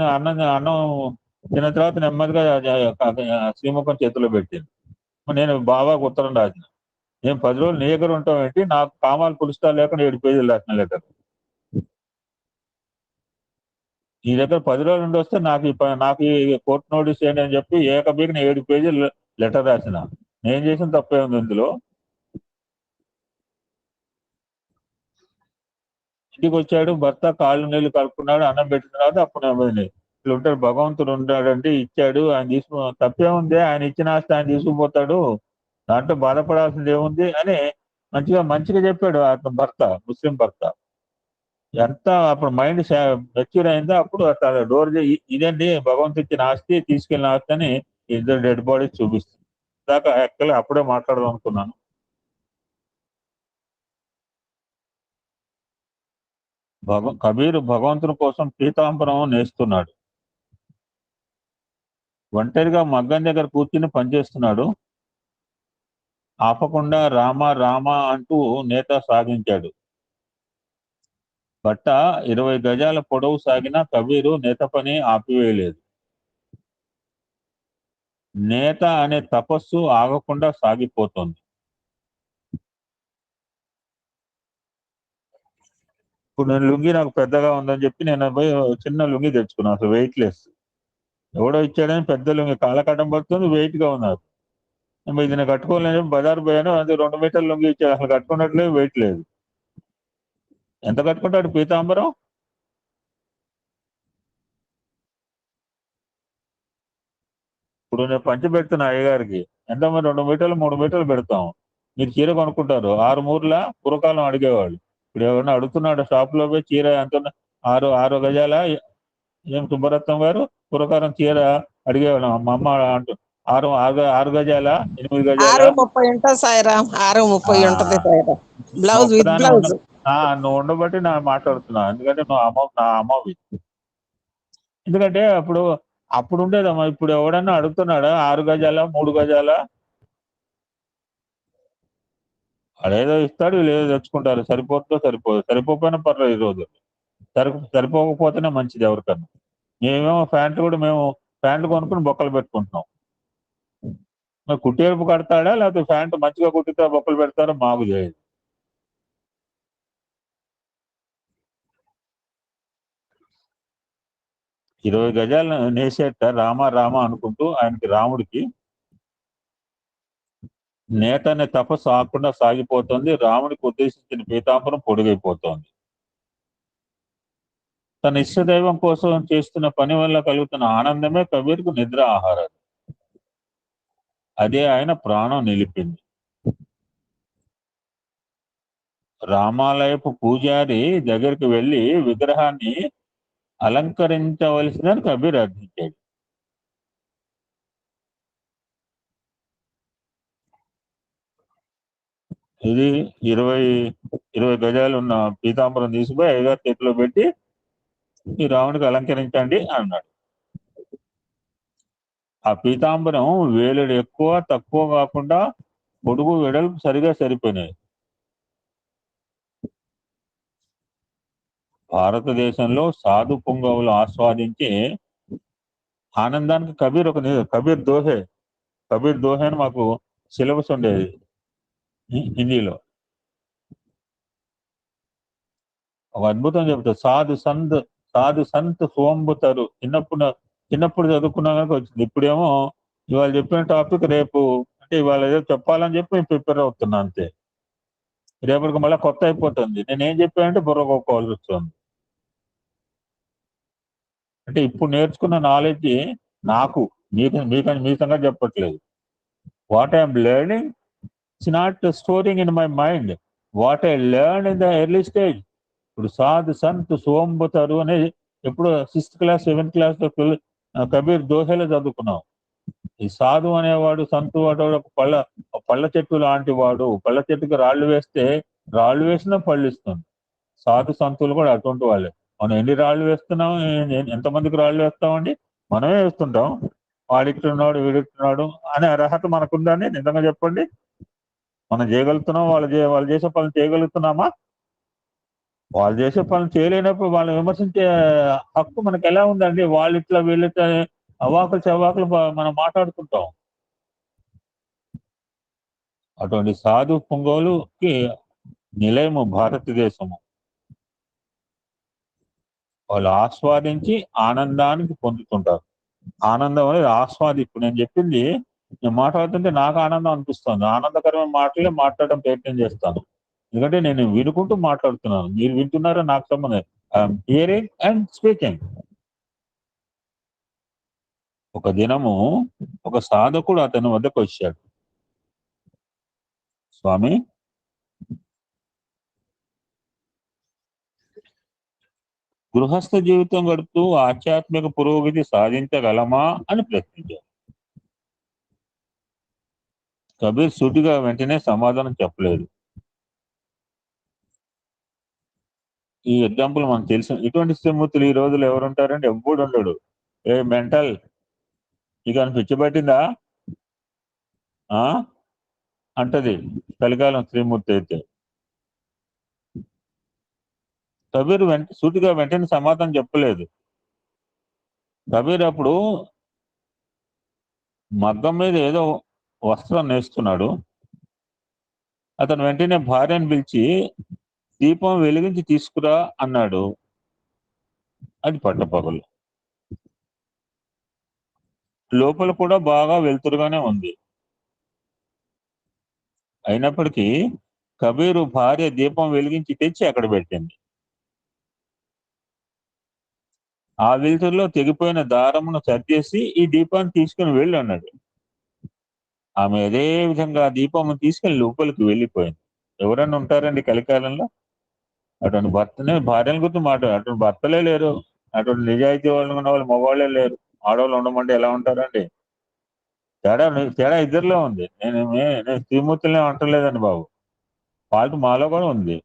తిన్న తర్వాత నెమ్మదిగా శ్రీముఖం చేతిలో పెట్టింది. నేను బాబాకు ఉత్తరం రాసిన, నేను 10 రోజులు నీ దగ్గర ఉంటాం ఏంటి, నాకు కామాలు పులుస్తా లేకుండా 7 పేజీలు రాసిన లెటర్. నీ దగ్గర 10 రోజులు ఉండి వస్తే నాకు ఈ కోర్టు నోటీస్ ఏంటి అని చెప్పి ఏకబీగిన 7 పేజీలు లెటర్ రాసిన. నేను చేసిన తప్పే ఉంది ఇందులో? ఇంటికి వచ్చాడు భర్త, కాళ్ళు నీళ్లు కలుపుకున్నాడు, అన్నం పెట్టిన తర్వాత అప్పుడు ఇట్లా ఉంటాడు, భగవంతుడు ఉంటాడంటే ఇచ్చాడు, ఆయన తప్పే ఉంది, ఆయన ఇచ్చిన ఆస్తి ఆయన తీసుకుపోతాడు, దాంట్లో బాధపడాల్సింది ఏముంది అని మంచిగా చెప్పాడు అతను భర్త, ముస్లిం భర్త. ఎంత అప్పుడు మైండ్ మెచ్యూర్ అయిందో అప్పుడు డోర్ ఇదండి భగవంతు ఇచ్చిన ఆస్తి, తీసుకెళ్ళిన ఆస్తి అని ఇద్దరు డెడ్ బాడీస్ చూపిస్తుంది. దాకా యాక్చువల్గా అప్పుడే మాట్లాడదాం అనుకున్నాను. కబీర్ భగవంతుని కోసం పీతాంబరం నేస్తున్నాడు. ఒంటరిగా మగ్గం దగ్గర కూర్చుని పనిచేస్తున్నాడు. ఆపకుండా రామ రామ అంటూ నేత సాగించాడు. బట్ట 20 గజాల పొడవు సాగిన కబీరు నేత పని ఆపివేయలేదు. నేత అనే తపస్సు ఆగకుండా సాగిపోతోంది. ఇప్పుడు నేను లుంగి నాకు పెద్దగా ఉందని చెప్పి నేను పోయి చిన్న లుంగి తెచ్చుకున్నాను, అసలు వెయిట్ లెస్. ఎవడో ఇచ్చాడని పెద్ద లుంగి కాలకటం పడుతుంది, వెయిట్ గా ఉన్నారు. ఇది నేను కట్టుకోలేని బజార్ పోయాను, అది 2 మీటర్ల లుంగి ఇచ్చాడు, అసలు కట్టుకున్నట్లేదు, వెయిట్ లేదు. ఎంత కట్టుకుంటాడు పీతాంబరం? ఇప్పుడు నేను పంచి పెడుతున్నా అయ్యగారికి, ఎంత మరి 2 మీటర్లు 3 మీటర్లు పెడతాం. మీరు చీర కొనుక్కుంటారు 6 మూరల, పూర్వకాలం అడిగేవాళ్ళు. ఇప్పుడు ఎవరైనా అడుగుతున్నాడు షాప్ లో పోయి చీర ఎంత 6 గజాల, ఏం సుబ్బరత్నం గారు పూర్వకాలం చీర అడిగేవాళ్ళం. మా అమ్మ అంటూ 6 గజాల, 8 గజాల. 6:30 ఉంటుంది సాయిరామ్, 6:30 ఉంటుంది సాయిరామ్. బ్లౌజ్ విత్ ఒక్కదాన్ని బ్లౌజ్. నువ్వు ఉండబట్టి నా మాట్లాడుతున్నా, ఎందుకంటే నువ్వు నా అమ్మవి. ఎందుకంటే అప్పుడు ఉండేదమ్మా, ఇప్పుడు ఎవడన్నా అడుగుతున్నాడా 6 గజాల 3 గజాల? అదేదో ఇస్తాడు, వీళ్ళు ఏదో తెచ్చుకుంటారు. సరిపోకపోయినా పర్లేదు. ఈ రోజు సరిపోకపోతేనే మంచిది ఎవరికన్నా. మేమేమో ప్యాంట్లు కొనుక్కుని బొక్కలు పెట్టుకుంటున్నాం. మరి కుట్టేపు కడతాడా, లేకపోతే ప్యాంటు మంచిగా కుట్టితే బొక్కలు పెడతారో మాకు తెలియదు. ఇరవై గజాలు నేసేట రామ రామ అనుకుంటూ ఆయనకి రాముడికి నేత అనే తపస్సు ఆకుండా సాగిపోతుంది. రాముడికి ఉద్దేశించిన పీతాంబరం పొడుగైపోతోంది. తన ఇష్టదైవం కోసం చేస్తున్న పని వల్ల కలుగుతున్న ఆనందమే కబీర్కు నిద్ర ఆహారం. అదే ఆయన ప్రాణం నిలిపింది. రామాలయపు పూజారి దగ్గరికి వెళ్ళి విగ్రహాన్ని అలంకరించవలసిందని కబీర్ అర్థించాడు. ఇది 20 గజాలు ఉన్న పీతాంబరం తీసుకుపోయి అయ్యగారి చేతిలో పెట్టి ఈ రాముడికి అలంకరించండి అన్నాడు. ఆ పీతాంబరం వేలుడు ఎక్కువ తక్కువ కాకుండా పొడుగు వెడల్పు సరిగా సరిపోయినాయి. భారతదేశంలో సాధు పుంగవులు ఆస్వాదించే ఆనందానికి కబీర్ దోహే అని మాకు సిలబస్ ఉండేది హిందీలో. ఒక అద్భుతం చెప్తారు, సాధు సంత్ సోంబుతారు. చిన్నప్పుడు చదువుకున్నా కనుక వచ్చింది. ఇప్పుడేమో ఇవాళ చెప్పిన టాపిక్ రేపు, అంటే ఇవాళ ఏదో చెప్పాలని చెప్పి నేను ప్రిపేర్ అవుతున్నా అంతే. రేపటికి మళ్ళీ కొత్త అయిపోతుంది. నేనేం చెప్పానంటే బుర్రగొక్కోవాల్సి వస్తుంది. అంటే ఇప్పుడు నేర్చుకున్న నాలెడ్జ్ నాకు మీ సంగతి చెప్పట్లేదు. What I'm learning it's not storing in my mind, what I learn in the early stage. ఇప్పుడు సాధు సంత్ సోంబుతారు అనేది ఎప్పుడు 6th class 7th class Kabir దోహేలో చదువుకున్నాం. ఈ సాధు అనేవాడు, సంతు వాడు పళ్ళ చెట్టు లాంటి వాడు. పళ్ళ చెట్టుకి రాళ్ళు వేసినా పళ్ళు ఇస్తుంది. సాధు సంతులు కూడా అటువంటి వాళ్ళే. మనం ఎన్ని రాళ్ళు వేస్తున్నాం, ఎంతమందికి రాళ్ళు వేస్తామండి? మనమే వేస్తుంటాం. వాడిట్టున్నాడు వీడిట్టున్నాడు అనే అర్హత మనకుందని నిజంగా చెప్పండి. మనం చేయగలుగుతున్నాం, వాళ్ళు చేసే పనులు చేయగలుగుతున్నామా? వాళ్ళు చేసే పనులు చేయలేనప్పుడు వాళ్ళని విమర్శించే హక్కు మనకు ఎలా ఉందండి? వాళ్ళిట్లా వీళ్ళిట్లా అవాకులు చవాకులు మనం మాట్లాడుకుంటాం. అటువంటి సాధు పుంగవులుకి నిలయము భారతదేశము. వాళ్ళు ఆస్వాదించి ఆనందానికి పొందుతుంటారు. ఆనందం అనేది ఇప్పుడు నేను మాట్లాడుతుంటే నాకు ఆనందం అనిపిస్తుంది. ఆనందకరమైన మాటలే మాట్లాడడం ప్రయత్నం చేస్తాను. ఎందుకంటే నేను వినుకుంటూ మాట్లాడుతున్నాను, మీరు వింటున్నారో నాకు సంబంధం. I'm hearing and speaking. ఒక దినము ఒక సాధకుడు అతని వద్దకు వచ్చాడు. స్వామి, గృహస్థ జీవితం గడుపుతూ ఆధ్యాత్మిక పురోగతి సాధించగలమా అని ప్రశ్నించారు. కబీర్ సూటిగా వెంటనే సమాధానం చెప్పలేదు. ఈ ఎగ్జాంపుల్ మనకు తెలుసు. ఇటువంటి శ్రీమూర్తులు ఈ రోజులు ఎవరుంటారంటే ఎవ్వడు ఉండడు. ఏ మెంటల్ ఇక పిచ్చి పట్టిందా అంటది కలికాలం శ్రీమూర్తి అయితే. కబీర్ సూటిగా వెంటనే సమాధానం చెప్పలేదు. కబీర్ అప్పుడు మగ్గం మీద ఏదో వస్త్రం నేస్తున్నాడు. అతను వెంటనే భార్యను పిలిచి దీపం వెలిగించి తీసుకురా అన్నాడు. అది పట్టపగలు. లోపల కూడా బాగా వెలుతురుగానే ఉంది. అయినప్పటికీ కబీరు భార్య దీపం వెలిగించి తెచ్చి అక్కడ పెట్టింది. ఆ వెలుతురులో తెగిపోయిన దారమును సర్దేసి ఈ దీపాన్ని తీసుకుని వెళ్ళి అన్నాడు. ఆమె అదే విధంగా దీపం తీసుకెళ్లి లోపలికి వెళ్ళిపోయింది. ఎవరన్నా ఉంటారండి కలికాలంలో? అటువంటి భర్తనే భార్యల గురించి అటువంటి భర్తలే లేరు. అటువంటి నిజాయితీ వాళ్ళు ఉన్న వాళ్ళు మగవాళ్ళే లేరు. ఆడవాళ్ళు ఉండమంటే ఎలా ఉంటారండి? తేడా ఇద్దరిలో ఉంది. నేను శ్రీమూర్తులనే అంటలేదండి బాబు. ఫాల్ట్ మాలో కూడా ఉంది.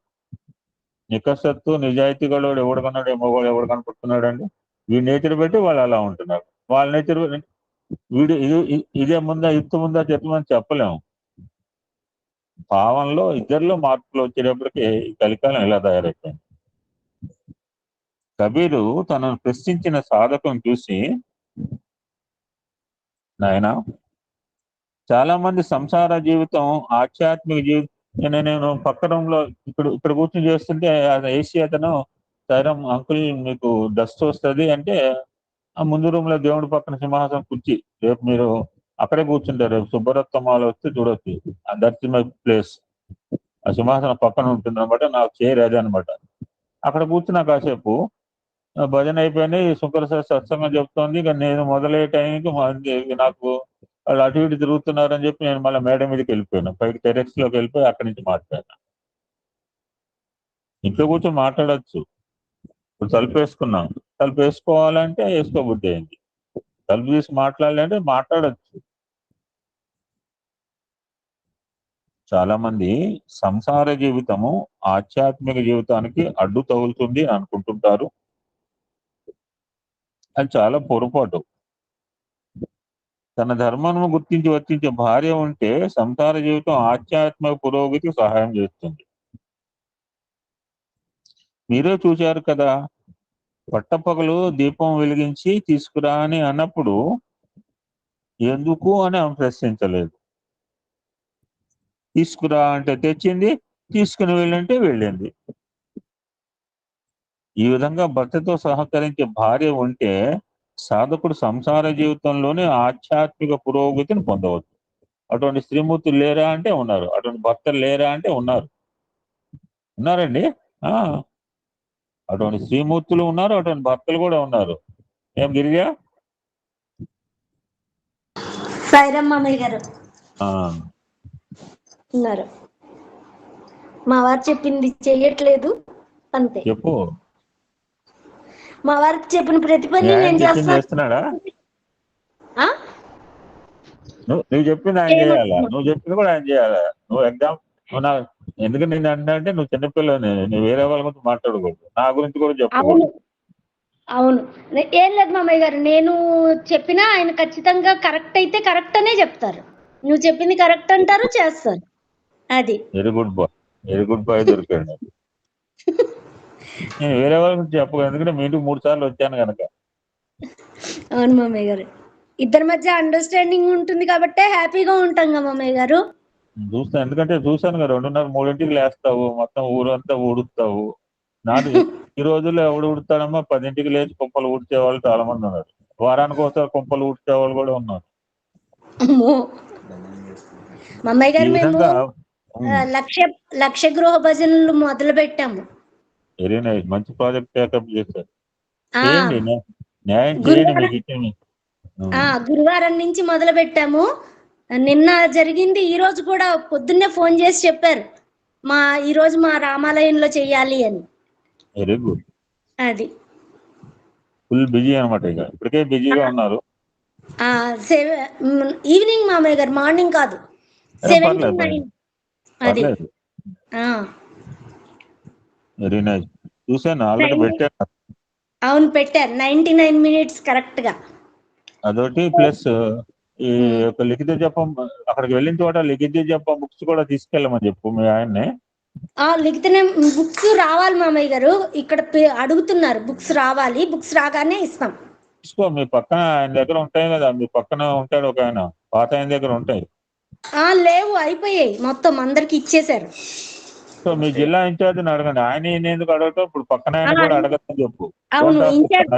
నికసత్తు నిజాయితీ కూడా ఎవడు కన్నాడు? మగవాడు ఎవడు కనపడుతున్నాడు అండి? వీడి నేచర్ పెట్టి వాళ్ళు అలా ఉంటున్నారు. వాళ్ళ నేచర్ వీడు ఇదే ముందా ఇత్తు ముందా చెప్పమని చెప్పలేము. భావంలో ఇద్దరిలో మార్పులు వచ్చేటప్పటికి కలికాలం ఇలా తయారైపోయింది. కబీరు తనను ప్రశ్నించిన సాధకం చూసి, నాయన చాలా మంది సంసార జీవితం ఆధ్యాత్మిక జీవితం, నేను పక్క రూమ్ లో ఇక్కడ కూర్చొని చేస్తుంటే ఏసీ అతను సైరం అంకుల్ మీకు డస్ట్ వస్తుంది అంటే ఆ ముందు రూమ్ లో దేవుడి పక్కన సింహాసనం కుర్చీ, రేపు మీరు అక్కడే కూర్చుంటారు, రేపు సుబ్బరత్వమాలు వస్తే చూడొచ్చు. That's my place. ఆ సింహాసనం పక్కన ఉంటుంది అనమాట. నాకు చైర్ అదే అనమాట. అక్కడ కూర్చున్నా కాసేపు భజన అయిపోయింది. శుక్ర సత్సంగం చెప్తోంది. ఇక నేను మొదలయ్యే టైంకి నాకు వాళ్ళు అటు ఇటు తిరుగుతున్నారని చెప్పి నేను మళ్ళీ మేడ మీదకి వెళ్ళిపోయాను. పైకి టెరెక్స్ లోకి వెళ్ళిపోయి అక్కడి నుంచి మాట్లాడాను. ఇంట్లో కూర్చొని మాట్లాడచ్చు. ఇప్పుడు తలుపు వేసుకున్నాం. తలుపు వేసుకోవాలంటే వేసుకోబుద్ధి అయింది. తలుపు తీసి మాట్లాడాలంటే మాట్లాడచ్చు. చాలా మంది సంసార జీవితము ఆధ్యాత్మిక జీవితానికి అడ్డు తగులుతుంది అనుకుంటుంటారు. అది చాలా పొరపాటు. తన ధర్మను గుర్తించి వర్తించే భార్య ఉంటే సంసార జీవితం ఆధ్యాత్మిక పురోగతికి సహాయం చేస్తుంది. మీరే చూశారు కదా, పట్టపగలు దీపం వెలిగించి తీసుకురా అని అన్నప్పుడు ఎందుకు అని ఆమె ప్రశ్నించలేదు. తీసుకురా అంటే తెచ్చింది, తీసుకుని వెళ్ళంటే వెళ్ళింది. ఈ విధంగా భర్తతో సహకరించే భార్య ఉంటే సాధకుడు సంసార జీవితంలోనే ఆధ్యాత్మిక పురోగతిని పొందవచ్చు. అటువంటి స్త్రీమూర్తులు లేరా అంటే ఉన్నారు. అటువంటి భర్తలు లేరా అంటే ఉన్నారండి. అటువంటి స్త్రీమూర్తులు ఉన్నారు, అటువంటి భర్తలు కూడా ఉన్నారు. ఏం గిరిజా? సాయిరామయ్య గారు ఉన్నారు. మా వారు చెప్పింది చెయ్యట్లేదు అంతే. చెప్పు. మా వారికి చెప్పిన ప్రతి పని నేను చేస్తున్నాడా? నువ్వు చెప్పింది ఆయన చేయాలా? నువ్వు చెప్పింది కూడా ఆయన చేయాలా? నువ్వు ఎగ్జామ్ ఎందుకంటే నేను అంటే నువ్వు చిన్నపిల్లని, నువ్వు వేరే వాళ్ళ గురించి మాట్లాడకూడదు, నా గురించి కూడా చెప్పకూడదు. అవును, ఏం లేదు మామయ్య గారు, నేను చెప్పినా ఆయన ఖచ్చితంగా కరెక్ట్ అయితే కరెక్ట్ అనే చెప్తారు. నువ్వు చెప్పింది కరెక్ట్ అంటారు, చేస్తారు. అది వెరీ గుడ్ బాయ్ దొరికాడు. నేను వేరే వాళ్ళ గురించి చెప్పకూడదు, ఎందుకంటే మీ ఇంటికి 3 సార్లు వచ్చాను కనుక. అవును మామయ్య గారు, ఇద్దరి మధ్య అండర్స్టాండింగ్ ఉంటుంది కాబట్టి హ్యాపీగా ఉంటాం కదా మామయ్య గారు. చూస్తాను, ఎందుకంటే చూసాను కదా, 2:30-3 లేస్తావు, మొత్తం ఊరంతా ఊడుస్తావు. నాది ఈ రోజుల్లో ఎవడు ఊడుతాడమ్మా? 10 లేచి కుంపలు ఊడ్చే వాళ్ళు చాలా మంది ఉన్నారు. వారానికి ఒకసారి కుంపలు ఊడ్చే వాళ్ళు కూడా ఉన్నారు. మామయ్య గారు, మేము లక్ష గృహ భజనలు మొదలు పెట్టాము. వెరీ నైస్, మంచి ప్రాజెక్ట్ టేకప్ చేశారు. న్యాయం చేయండి. గురువారం నుంచి మొదలు పెట్టాము. నిన్న జరిగింది. ఈ రోజు కూడా పొద్దున్నే ఫోన్ చేసి చెప్పారు, ఈ రోజు మా రామాలయంలో చెయ్యాలి అని. Very good. అది ఫుల్ బిజీ అనమాట. ఇక ఇప్పటికే బిజీగా ఉన్నారు. ఈవినింగ్ మామయ్య గారు, మార్నింగ్ కాదు. అరే 7 to పర్లేదు 9. అది పర్లేదు. ఆ, వెరీ నైస్. చూసాను, ఆల్రెడీ 9 పెట్టాను. అవును పెట్టారు. 99 minutes కరెక్ట్ గా. అదొకటి ప్లస్ ఈ యొక్క లిఖిత జపం, అక్కడికి వెళ్ళిన చోట లిఖిత జపం బుక్స్ కూడా తీసుకెళ్ళమని చెప్పు మీ ఆయన్ని. లిఖితనే బుక్స్ రావాలి మామయ్య గారు, ఇక్కడ అడుగుతున్నారు. బుక్స్ రావాలి, బుక్స్ రాగానే ఇస్తాం. తీసుకో, మీ పక్కన ఆయన దగ్గర ఉంటాయి కదా, మీ పక్కన ఉంటాడు ఒక ఆయన, పాత ఆయన దగ్గర ఉంటాయి. లేవు, అయిపోయాయి మొత్తం, అందరికి ఇచ్చేశారు. సో మీ జిల్లా ఇన్ఛార్జిని అడగండి. ఆయన ఈయన ఎందుకు అడగటం, ఇప్పుడు పక్కన ఆయన కూడా అడగదని చెప్పు. అవును, don't incharge.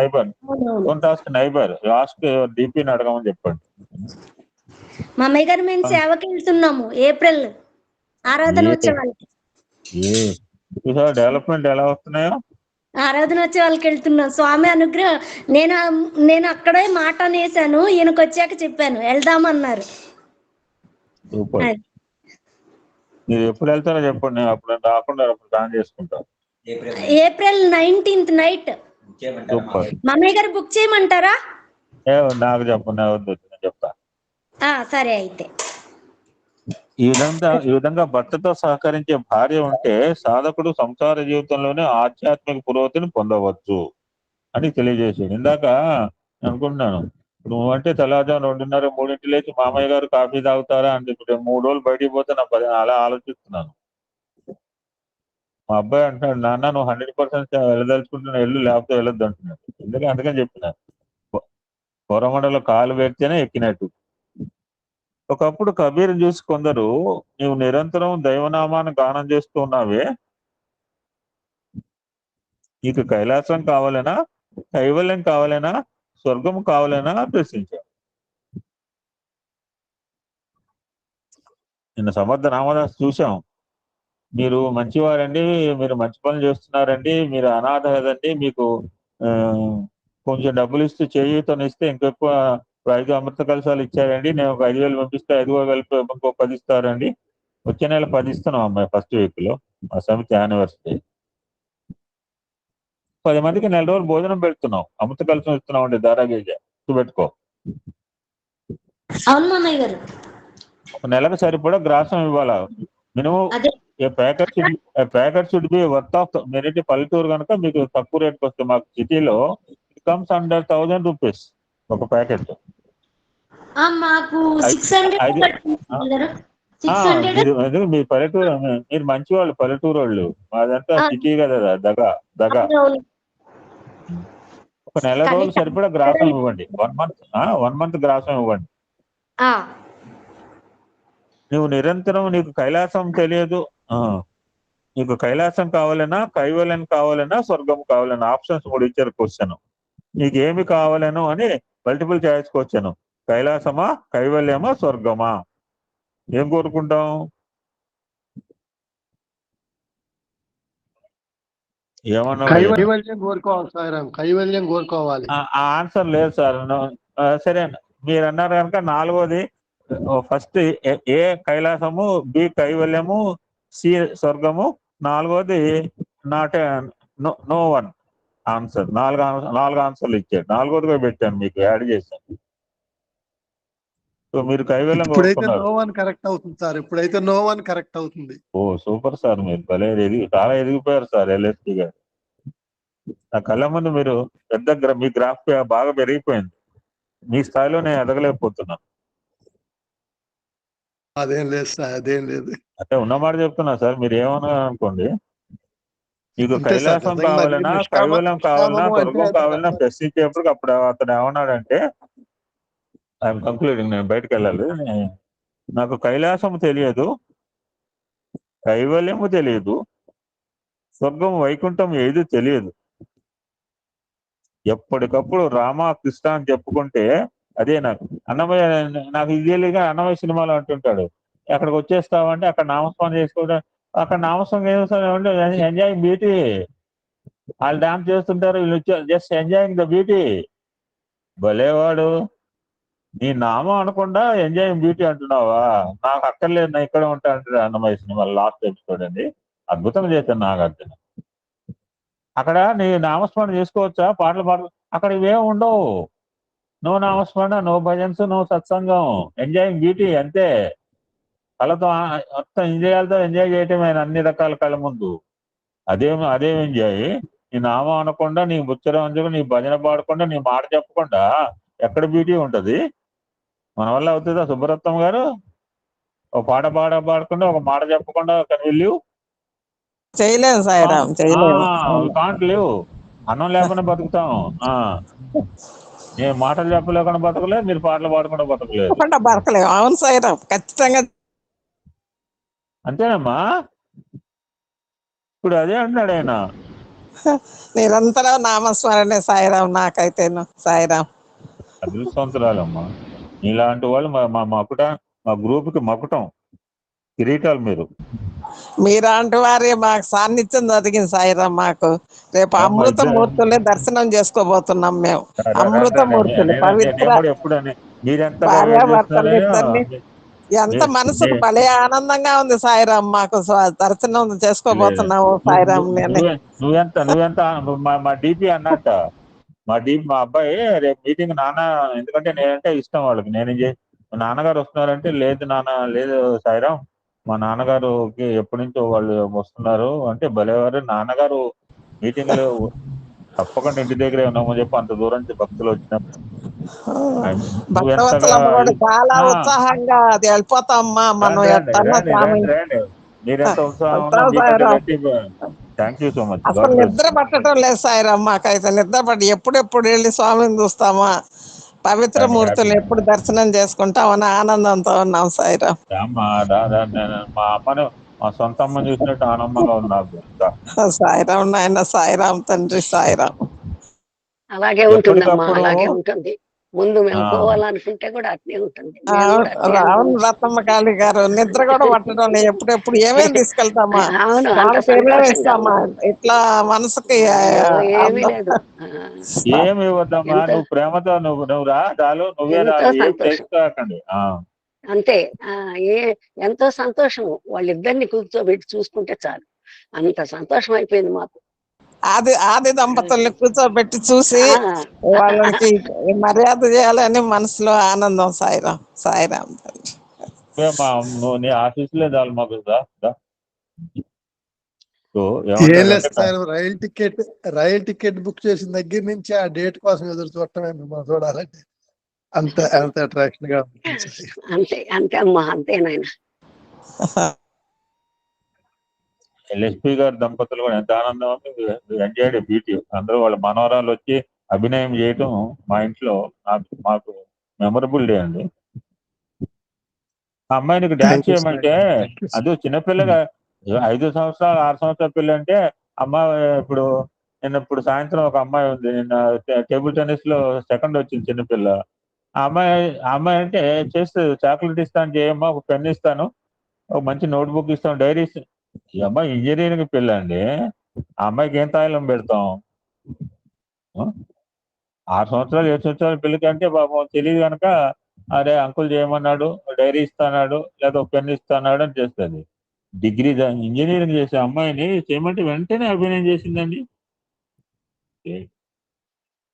Ask neighbour, ask డీపీని అడగమని చెప్పండి. మామయ్య గారు, మేము సేవకి వెళ్తున్నాము ఏప్రిల్ ఆరాధనోత్సవాలకి. డెవలప్మెంట్ ఎలా వస్తున్నాయో. ఆరాధనోత్సవాలకి వెళ్తున్నాం. స్వామి అనుగ్రహం. నేను అక్కడే మాట అనేసాను, ఈయనకు వచ్చాక చెప్పాను వెళ్దామన్నారు. సూపర్. మీరు ఎప్పుడు వెళ్తారో చెప్పండి, నేను అప్పుడు రాకుండా అప్పుడు ప్లాన్ చేసుకుంటాను. April 19th night. సూపర్. మామయ్య గారు బుక్ చేయమంటారా? నాకు చెప్పండి, వద్దు, నేను చెప్తా. సరే అయితే. ఈ విధంగా భర్తతో సహకరించే భార్య ఉంటే సాధకుడు సంసార జీవితంలోనే ఆధ్యాత్మిక పురోగతిని పొందవచ్చు అని తెలియజేసాడు. ఇందాక అనుకుంటున్నాను, ఇప్పుడు నువ్వంటే తెల్లవారుజాము 2:30, 3 లేచి మామయ్య గారు కాఫీ తాగుతారా అని చెప్పి 3 రోజులు బయటికి పోతే నా అలా ఆలోచిస్తున్నాను. మా అబ్బాయి అంటున్నాడు, నాన్న నువ్వు 100% వెళ్ళదలుచుకుంటున్నా వెళ్ళు, లేకపోతే వెళ్ళొద్దు అంటున్నాడు. అందుకని చెప్పిన కొరమండలో కాలు వేస్తేనే ఎక్కినట్టు. ఒకప్పుడు కబీర్ చూసి కొందరు, నీవు నిరంతరం దైవనామాన్ని గానం చేస్తూ ఉన్నావే, నీకు కైలాసం కావాలనా, కైవల్యం కావాలనా, స్వర్గం కావాలనా ప్రశ్నించారు. నిన్న సమర్థ రామదాస్ చూసాం, మీరు మంచివారండి, మీరు మంచి పనులు చేస్తున్నారండి, మీరు అనాథ కదండి, మీకు కొంచెం డబ్బులు ఇస్తూ చేయూతనిస్తే ఇంకెక్కువ 5 అమృత కలశాలు ఇచ్చారండి, నేను ఒక 5,000 పంపిస్తే 5,000 కలిపి ఇంకో 10 ఇస్తారండి. వచ్చే నెల 10 ఇస్తున్నాం అమ్మాయి, ఫస్ట్ వీక్ లో మా సమితి యానివర్సరీ. 10 మందికి నెల రోజులు భోజనం పెడుతున్నాం, అమృత కలశం ఇస్తున్నాం అండి, దారాగేజ పెట్టుకో. అవును మామయ్య గారు, ఒక నెలకు సరిపడా గ్రాసం ఇవ్వాలా minimum. A packet should be worth of merit. పల్లెటూరు కనుక మీకు తక్కువ రేట్కి వస్తుంది. మాకు సిటీలో ఇట్ కమ్స్ అండర్ 1,000 రూపీస్ ఒక ప్యాకెట్. మాకు 600. మీ పల్లెటూరు, మీరు మంచి వాళ్ళు, పల్లెటూరు వాళ్ళు. మాదంతా సిటీ కదా, దగా. ఒక నెల రోజులు సరిపడా గ్రాసం ఇవ్వండి. 1 మంత్ గ్రాసం ఇవ్వండి. నువ్వు నిరంతరం, నీకు కైలాసం తెలియదు, నీకు కైలాసం కావాలన్నా, కైవల్యం కావాలన్నా, స్వర్గం కావాలన్నా ఆప్షన్స్ 3 ఇచ్చారు క్వశ్చన్. నీకు ఏమి కావాలను అని మల్టిపుల్ చాయిస్కి వచ్చాను. కైలాసమా, కైవల్యమా, స్వర్గమా, ఏం కోరుకుంటాం? ఏమన్నా కైవల్యం కోరుకోవాలి సార్, కైవల్యం కోరుకోవాలి. ఆన్సర్ లేదు సార్. సరే, మీరు అన్నారు కనుక 4వది ఫస్ట్, ఏ కైలాసము, బి కైవల్యము, సి స్వర్గము, 4వది నాట్ నో వన్ ఆన్సర్. 4 ఆన్సర్లు ఇచ్చాడు, 4వదిగా పెట్టాను, మీకు యాడ్ చేశాను. సో మీరు కైవల్యం కోరుకున్నారు. కరెక్ట్ అవుతుంది సార్, ఇప్పుడైతే నో వన్ కరెక్ట్ అవుతుంది. ఓ సూపర్ సార్, మీరు భలే చాలా ఎదిగిపోయారు సార్ ఎల్ఎస్పి గారు. నా కళ్ళ ముందు మీరు పెద్ద మీ గ్రాఫ్ బాగా పెరిగిపోయింది. మీ స్థాయిలో నేను ఎదగలేకపోతున్నాను. అదేం లేదు సార్, అదేం లేదు. అంటే ఉన్నమాట చెప్తున్నా సార్, మీరు ఏమన్నా అనుకోండి. మీకు కైలాసం కావాలన్నా, కైవల్యం కావాలన్నా, స్వర్గం కావాలన్నా ప్రశ్నించేప్పుడు అప్పుడు అతను ఏమన్నాడంటే, ఐఎమ్ కంక్లూడింగ్, నేను బయటకు వెళ్ళాలి, నాకు కైలాసం తెలియదు, కైవల్యము తెలియదు, స్వర్గం వైకుంఠం ఏది తెలియదు. ఎప్పటికప్పుడు రామ కృష్ణ అని చెప్పుకుంటే అదే నాకు అన్నమయ్య. నాకు ఇదేగా అన్నమయ్య సినిమాలో అంటుంటాడు, అక్కడికి వచ్చేస్తావంటే అక్కడ నామస్మరణ చేసుకోవడం, అక్కడ నామస్మరణ ఎంజాయింగ్ బ్యూటీ. వాళ్ళు డాన్స్ చేస్తుంటారు, వీళ్ళు జస్ట్ ఎంజాయింగ్ ద బ్యూటీ. భలేవాడు, నీ నామం అనకుండా ఎంజాయింగ్ బ్యూటీ అంటున్నావా? నాకు అక్కర్లేదు, నా ఇక్కడ ఉంటా అంటాడు అన్నమయ్య సినిమాలో లాస్ట్ ఎపిసోడ్ అండి. అద్భుతం చేశాను నాగార్జున. అక్కడ నీ నామస్మరణ చేసుకోవచ్చా, పాటలు అక్కడ ఇవేం ఉండవు. నో నామస్మరణ, నో భజన్స్, నో సత్సంగం, ఎంజాయింగ్ బ్యూటీ అంతే. కళతో మొత్తం ఇంద్రియాలతో ఎంజాయ్ చేయటమే అన్ని రకాల కళ ముందు. అదేం ఎంజాయ్? నీ నామం అనకుండా, నీ ముచ్చరం అనకుండా, నీ భజన పాడకుండా, నీ మాట చెప్పకుండా ఎక్కడ బ్యూటీ ఉంటది? మన వల్ల అవుతుందా సుబ్బరత్నం గారు? ఒక పాడకుండా, ఒక మాట చెప్పకుండా కనివిల్లు చేయలేము సాయిరామ్, చేయలేము. కాంట్ లేవు. అన్నం లేకుండా బతుకుతాం. నేను మాటలు చెప్పలేకుండా బతకలేదు, మీరు పాటలు పాడకుండా బతకలేదు. బతకలేము. అవును సాయిరామ్, ఖచ్చితంగా. అంతేనమ్మా. ఇప్పుడు అదే అంటున్నాడు ఆయన. నిరంతరం నామస్మరణే సాయిరామ్ నాకైతేను. సాయిరామ్ అదృష్టవంతురాలమ్మా. నీలాంటి వాళ్ళు మా గ్రూప్ కి మకుటం, కిరీటాలు మీరు. మీలాంటి వారే మాకు సాన్నిధ్యం జరిగింది సాయిరామ్. మాకు రేపు అమృతమూర్తులే దర్శనం చేసుకోబోతున్నాం మేము. అమృతమూర్తులు, పవిత్ర భార్యాభర్తలు ఇద్దరిని. ఎంత మనసుకు భలే ఆనందంగా ఉంది సాయిరామ్. మాకు దర్శనం చేసుకోబోతున్నాము సాయిరామ్. నువ్వెంత మా డిపి అన్నట్ట. మా అబ్బాయి రేపు మీటింగ్ నాన్న, ఎందుకంటే నేనంటే ఇష్టం వాళ్ళకి. నాన్నగారు వస్తున్నారంటే, లేదు నాన్న, లేదు సాయిరామ్, మా నాన్నగారుకి ఎప్పటి నుంచో వాళ్ళు వస్తున్నారు అంటే, భలేవారు నాన్నగారు మీటింగ్లు తప్పకుండా ఇంటి దగ్గరే ఉన్నామని చెప్పి అంత దూరం నుంచి భక్తులు వచ్చినప్పుడు చాలా ఉత్సాహంగా అది వెళ్ళిపోతామ్మా మనం. మీరెంత ఉత్సాహం థ్యాంక్ యూ సో మచ్. అసలు నిద్ర పట్టడం లేదు సాయిరామ్ మాకైతే. నిద్ర పట్టి ఎప్పుడెప్పుడు వెళ్ళి స్వామిని చూస్తామా, పవిత్ర మూర్తులు ఎప్పుడు దర్శనం చేసుకుంటామని ఆనందంతో ఉన్నాం సాయిరామ్. మా అమ్మను మా సొంత అమ్మని చూసినట్టు ఆనందంగా ఉంది నాకు. సాయిరామ్ నాయన, సాయిరామ్ తండ్రి, సాయిరామ్. అలాగే ఉంటుందమ్మా, అలాగే ఉంటుంది. ముందు మేము పోవాలనుకుంటే కూడా అట్నే ఉంటుంది. అవును రత్నమ్మ కాళీ గారు, నిద్ర కూడా పట్టడం ఎప్పుడెప్పుడు ఏమేమి తీసుకెళ్తామా, ఇస్తామా, ఇట్లా మనసుకి ఏమీ లేదు. ఏమి ఇవ్వద్దమ్మా, నువ్వు ప్రేమతో నువ్వు రా చాలు. నువ్వే అంతే. ఎంతో సంతోషము. వాళ్ళిద్దరిని కూర్చోబెట్టి చూసుకుంటే చాలు, అంత సంతోషం అయిపోయింది మాకు. ఆది దంపతుల్ని కూర్చోబెట్టి చూసి వాళ్ళకి మర్యాద చేయాలని మనసులో ఆనందం. సాయిరామ్, సాయిరామ్ తండ్రి. నీ ఆశీస్సులే చాలు మాకు. ఏం లేదు సార్, రైల్ టికెట్ బుక్ చేసిన దగ్గర నుంచి ఆ డేట్ కోసం ఎదురు చూడటమే మిమ్మల్ని చూడాలంటే. అంత అట్రాక్షన్ గా అంతే అంతే అమ్మా, అంతేనాయన. ఎల్ఎస్పి గారి దంపతులు కూడా ఎంత ఆనందం. Enjoyed beauty. అందరూ వాళ్ళ మనవరాలు వచ్చి అభినయం చేయటం మా ఇంట్లో మాకు మెమరబుల్ డే అండి. ఆ అమ్మాయినికి డాన్స్ చేయమంటే, అది చిన్నపిల్లగా 5 సంవత్సరాలు 6 సంవత్సరాల పిల్ల అంటే, ఇప్పుడు సాయంత్రం ఒక అమ్మాయి ఉంది, నిన్న టేబుల్ టెన్నిస్ లో సెకండ్ వచ్చింది చిన్నపిల్ల. ఆ అమ్మాయి అంటే చేస్తే చాక్లెట్ ఇస్తాను, చేయమ్మా, ఒక పెన్ ఇస్తాను, ఒక మంచి నోట్బుక్ ఇస్తాం, డైరీ ఇస్తాను. ఈ అమ్మాయి ఇంజనీరింగ్ పిల్ల అండి. ఆ అమ్మాయికి ఏం తాయిలం పెడతాం? 6 సంవత్సరాలు 7 సంవత్సరాల పిల్లకి అంటే పాపం తెలియదు కనుక, అరే అంకుల్ చేయమన్నాడు, డైరీ ఇస్తాడు, లేదా ఒక పెన్ ఇస్తాడు అని చేస్తుంది. డిగ్రీ ఇంజనీరింగ్ చేసే అమ్మాయిని చేయమంటే వెంటనే అభినయం చేసిందండి.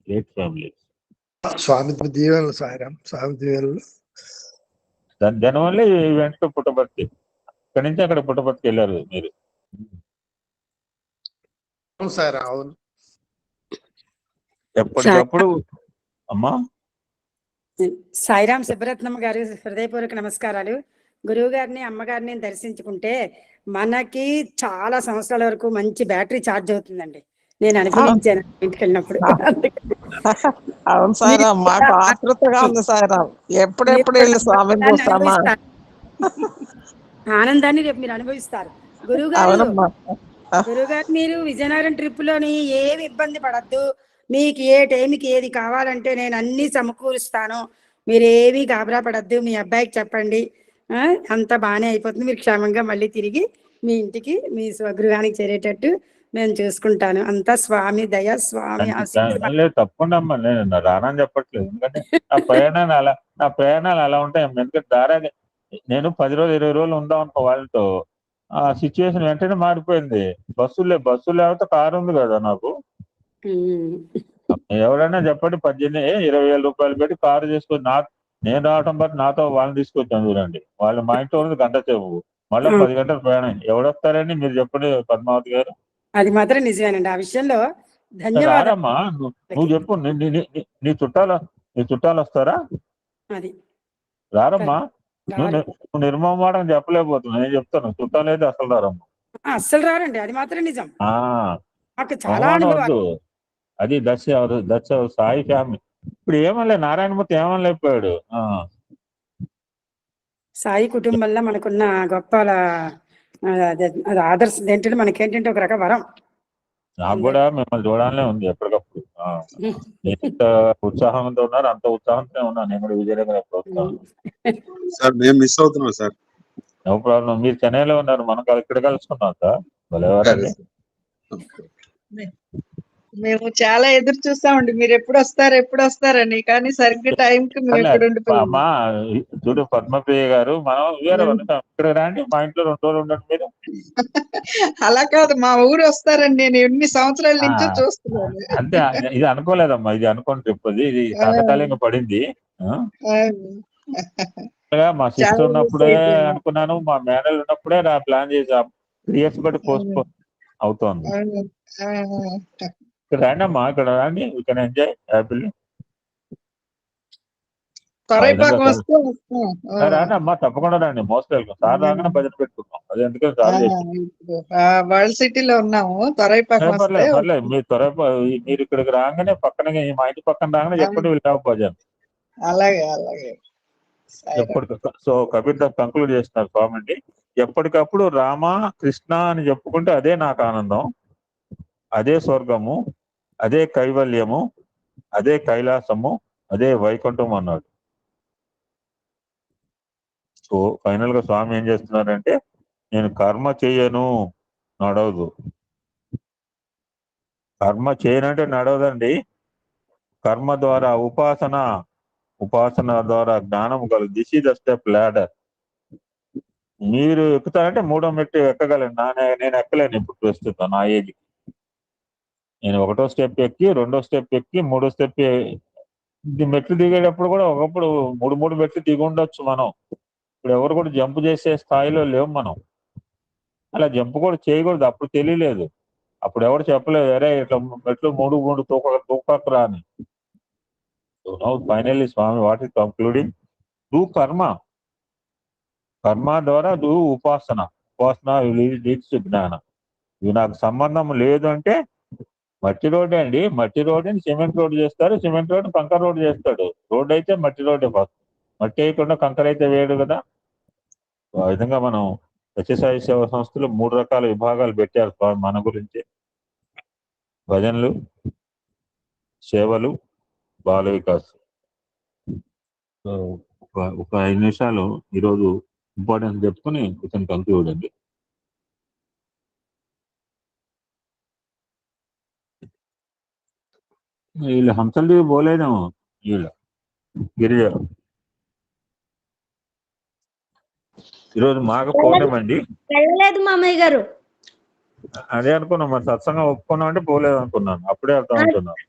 Great family. స్వామి దీవెనలు సాయిరామ్, స్వామి దీవెనలు. దానివల్ల ఈవెంట్ పుట్టపర్తి, ఇక్కడి నుంచి అక్కడ పుట్టపర్తికి వెళ్ళారు మీరు. అవును సార్, అవును. ఎప్పటికప్పుడు అమ్మా. సాయిరామ్ సుబ్బరత్నమ్మ గారు, హృదయపూర్వక నమస్కారాలు. గురువు గారిని అమ్మగారిని దర్శించుకుంటే మనకి చాలా సంవత్సరాల వరకు మంచి బ్యాటరీ ఛార్జ్ అవుతుందండి. నేను అనుభవించాను ఇంటికి వెళ్ళినప్పుడు. అవును సాయిరామ్, మాకు ఆతృతగా ఉంది సాయిరామ్. ఎప్పుడెప్పుడు వెళ్ళి స్వామిని చూస్తామా, ఆనందాన్ని రేపు మీరు అనుభవిస్తారు. గురువుగారు మీరు విజయనగరం ట్రిప్ లోని ఏమి ఇబ్బంది పడద్దు. మీకు ఏ టైంకి ఏది కావాలంటే నేను అన్ని సమకూరుస్తాను. మీరేమీ గాబరా పడద్దు. మీ అబ్బాయికి చెప్పండి, అంతా బాగానే అయిపోతుంది. మీరు క్షేమంగా మళ్ళీ తిరిగి మీ ఇంటికి, మీ స్వగృహానికి చేరేటట్టు నేను చూసుకుంటాను. అంతా స్వామి దయ, స్వామి లేదు. తప్పకుండా అమ్మా, నేను రానని చెప్పట్లేదు. ఎందుకంటే నా ప్రయాణాలు అలా ఉంటాయి. ఎందుకంటే దారాగా నేను 10 రోజులు 20 రోజులు ఉందాం అనుకో వాళ్ళతో, ఆ సిచ్యువేషన్ వెంటనే మారిపోయింది. బస్సులు లేకపోతే కారు ఉంది కదా నాకు. ఎవరైనా చెప్పండి 18,000 రూపాయలు పెట్టి కారు తీసుకొని నేను రావటం బట్టి నాతో వాళ్ళని తీసుకొచ్చాను చూడండి. వాళ్ళు మా ఇంట్లో ఉన్నది గంట సేపు, మళ్ళీ 10 గంటలు ప్రయాణం. ఎవడొస్తారని మీరు చెప్పండి పద్మావతి గారు? అది మాత్రం నిజమేనండి. ఆ విషయంలో ధన్యవాదాలు. రారమ్మా, నువ్వు చెప్పు. నీ చుట్టాలు వస్తారా? అది రారమ్మా. నువ్వు రారు. నువ్వు నిర్మమాటం చెప్పలేకపోతున్నావు. నేను చెప్తాను, చుట్టాలు అయితే అసలు రారమ్మా. అస్సలు రారండి. అది మాత్రం నిజం. ఆ మాకు చాలా మొహమాటం అనుభవాలు. వద్దు. అది దశ సాయి ఫ్యామిలీ. ఇప్పుడు ఏమనలే, నారాయణమూర్తి ఏమనలేకపోయాడు. సాయి కుటుంబంలో మనకున్న గొప్ప అది ఆదర్శం ఏంటంటే మనకేంటంటే ఒక రకం వరం. నాకు కూడా మిమ్మల్ని చూడాలనే ఉంది ఎప్పటికప్పుడు. ఎంత ఉత్సాహంతో ఉన్నారు అంత ఉత్సాహంతో ఉన్నాను నేను కూడా. విజయనగరం ప్రోత్సాహం సార్ మేము మిస్ అవుతున్నాం సార్. No problem. మీరు చెన్నైలో ఉన్నారు, మనం ఇక్కడ కలుసుకున్నాం సార్. భలేవారండి. మేము చాలా ఎదురు చూస్తామండి మీరు ఎప్పుడు వస్తారని, కానీ సరిగ్గా టైం కి మేము ఇక్కడ ఉండిపోయాము. అమ్మా చూడు పద్మప్రియ గారు, మనం వేరే ఇక్కడ రండి, మా ఇంట్లో 2 రోజులు ఉండండి మీరు. అలా కాదు, మా ఊరు వస్తారని నేను ఎన్ని సంవత్సరాల నుంచో చూస్తున్నాను. అంతే, ఇది అనుకోలేదమ్మా, ఇది అనుకోని ట్రిప్. ఇది తాత్కాలికంగా పడింది. మా సిస్టర్ ఉన్నప్పుడే అనుకున్నాను, మా మేనల్ ఉన్నప్పుడే నా ప్లాన్ చేసాం. 3 years బట్టి పోస్ట్ పోన్ అవుతోంది. ఇక్కడ రండి అమ్మా, ఇక్కడ రండి, యూ కెన్ ఎంజాయ్ హ్యాపీలీ. రండి అమ్మా, తప్పకుండా రండి. Most welcome. సార్ రాగానే బడ్జెట్ పెట్టుకుంటాం. అది ఎందుకంటే వరల్డ్ సిటీలో ఉన్నాము. పర్లేదు, మీరు ఇక్కడికి రాగానే పక్కన, మా ఇంటి పక్కన రాగానే చెప్పండి, వీళ్ళు హ్యావ్ బడ్జెట్. అలాగే సో కబీర్ దాస్ కంక్లూడ్ చేస్తున్నారు స్వామి. ఎప్పటికప్పుడు రామ కృష్ణ అని చెప్పుకుంటే అదే నాకు ఆనందం, అదే స్వర్గము, అదే కైవల్యము, అదే కైలాసము, అదే వైకుంఠం అన్నాడు. సో ఫైనల్ గా స్వామి ఏం చేస్తున్నారంటే, నేను కర్మ చేయను, నడవదు. కర్మ చేయనంటే నడవదండి. కర్మ ద్వారా ఉపాసన ద్వారా జ్ఞానం కలుగు. This is the step ladder. మీరు ఎక్కుతారంటే 3వ మెట్టు ఎక్కగలను. నేను ఎక్కలేను ఇప్పుడు ప్రస్తుతం నా ఏజ్. నేను 1వ స్టెప్ ఎక్కి, 2వ స్టెప్ ఎక్కి, 3వ స్టెప్ మెట్లు దిగేటప్పుడు కూడా ఒకప్పుడు 3 మెట్లు దిగి ఉండొచ్చు మనం. ఇప్పుడు ఎవరు కూడా జంప్ చేసే స్థాయిలో లేవు మనం. అలా జంప్ కూడా చేయకూడదు, అప్పుడు తెలియలేదు. అప్పుడు ఎవరు చెప్పలేదు, అరే ఇట్లా మెట్లు 3 తూకరా అని. So now finally Swami what is concluding? Do కర్మ ద్వారా డూ ఉపాసన లీడ్స్ టు జ్ఞానం. ఇవి నాకు సంబంధం లేదు అంటే, మట్టి రోడ్డే అండి. మట్టి రోడ్డుని సిమెంట్ రోడ్ చేస్తారు, సిమెంట్ రోడ్ కంకర్ రోడ్ చేస్తాడు. రోడ్ అయితే మట్టి రోడ్డే ఫస్ట్. మట్టి వేయకుండా కంకర్ అయితే వేయడు కదా. ఆ విధంగా మనం సత్యసాయి సేవా సంస్థలు 3 రకాల విభాగాలు పెట్టారు స్వామి మన గురించి: భజనలు, సేవలు, బాల వికాస్. ఒక 5 నిమిషాలు ఈరోజు ఇంపార్టెన్స్ చెప్పుకుని ఇతను కంక్లూడ్ అండి. వీళ్ళు హంసలు పోలేదేమో, వీళ్ళు గిరిజ ఈరోజు మాఘ పౌర్ణమి అండి. వెళ్ళలేదు మామయ్య గారు. అదే అనుకున్నాం, మరి సత్సంగం ఒప్పుకున్నాం అంటే పోలేదు అనుకున్నాను. అప్పుడే అర్థం అవుతున్నాను.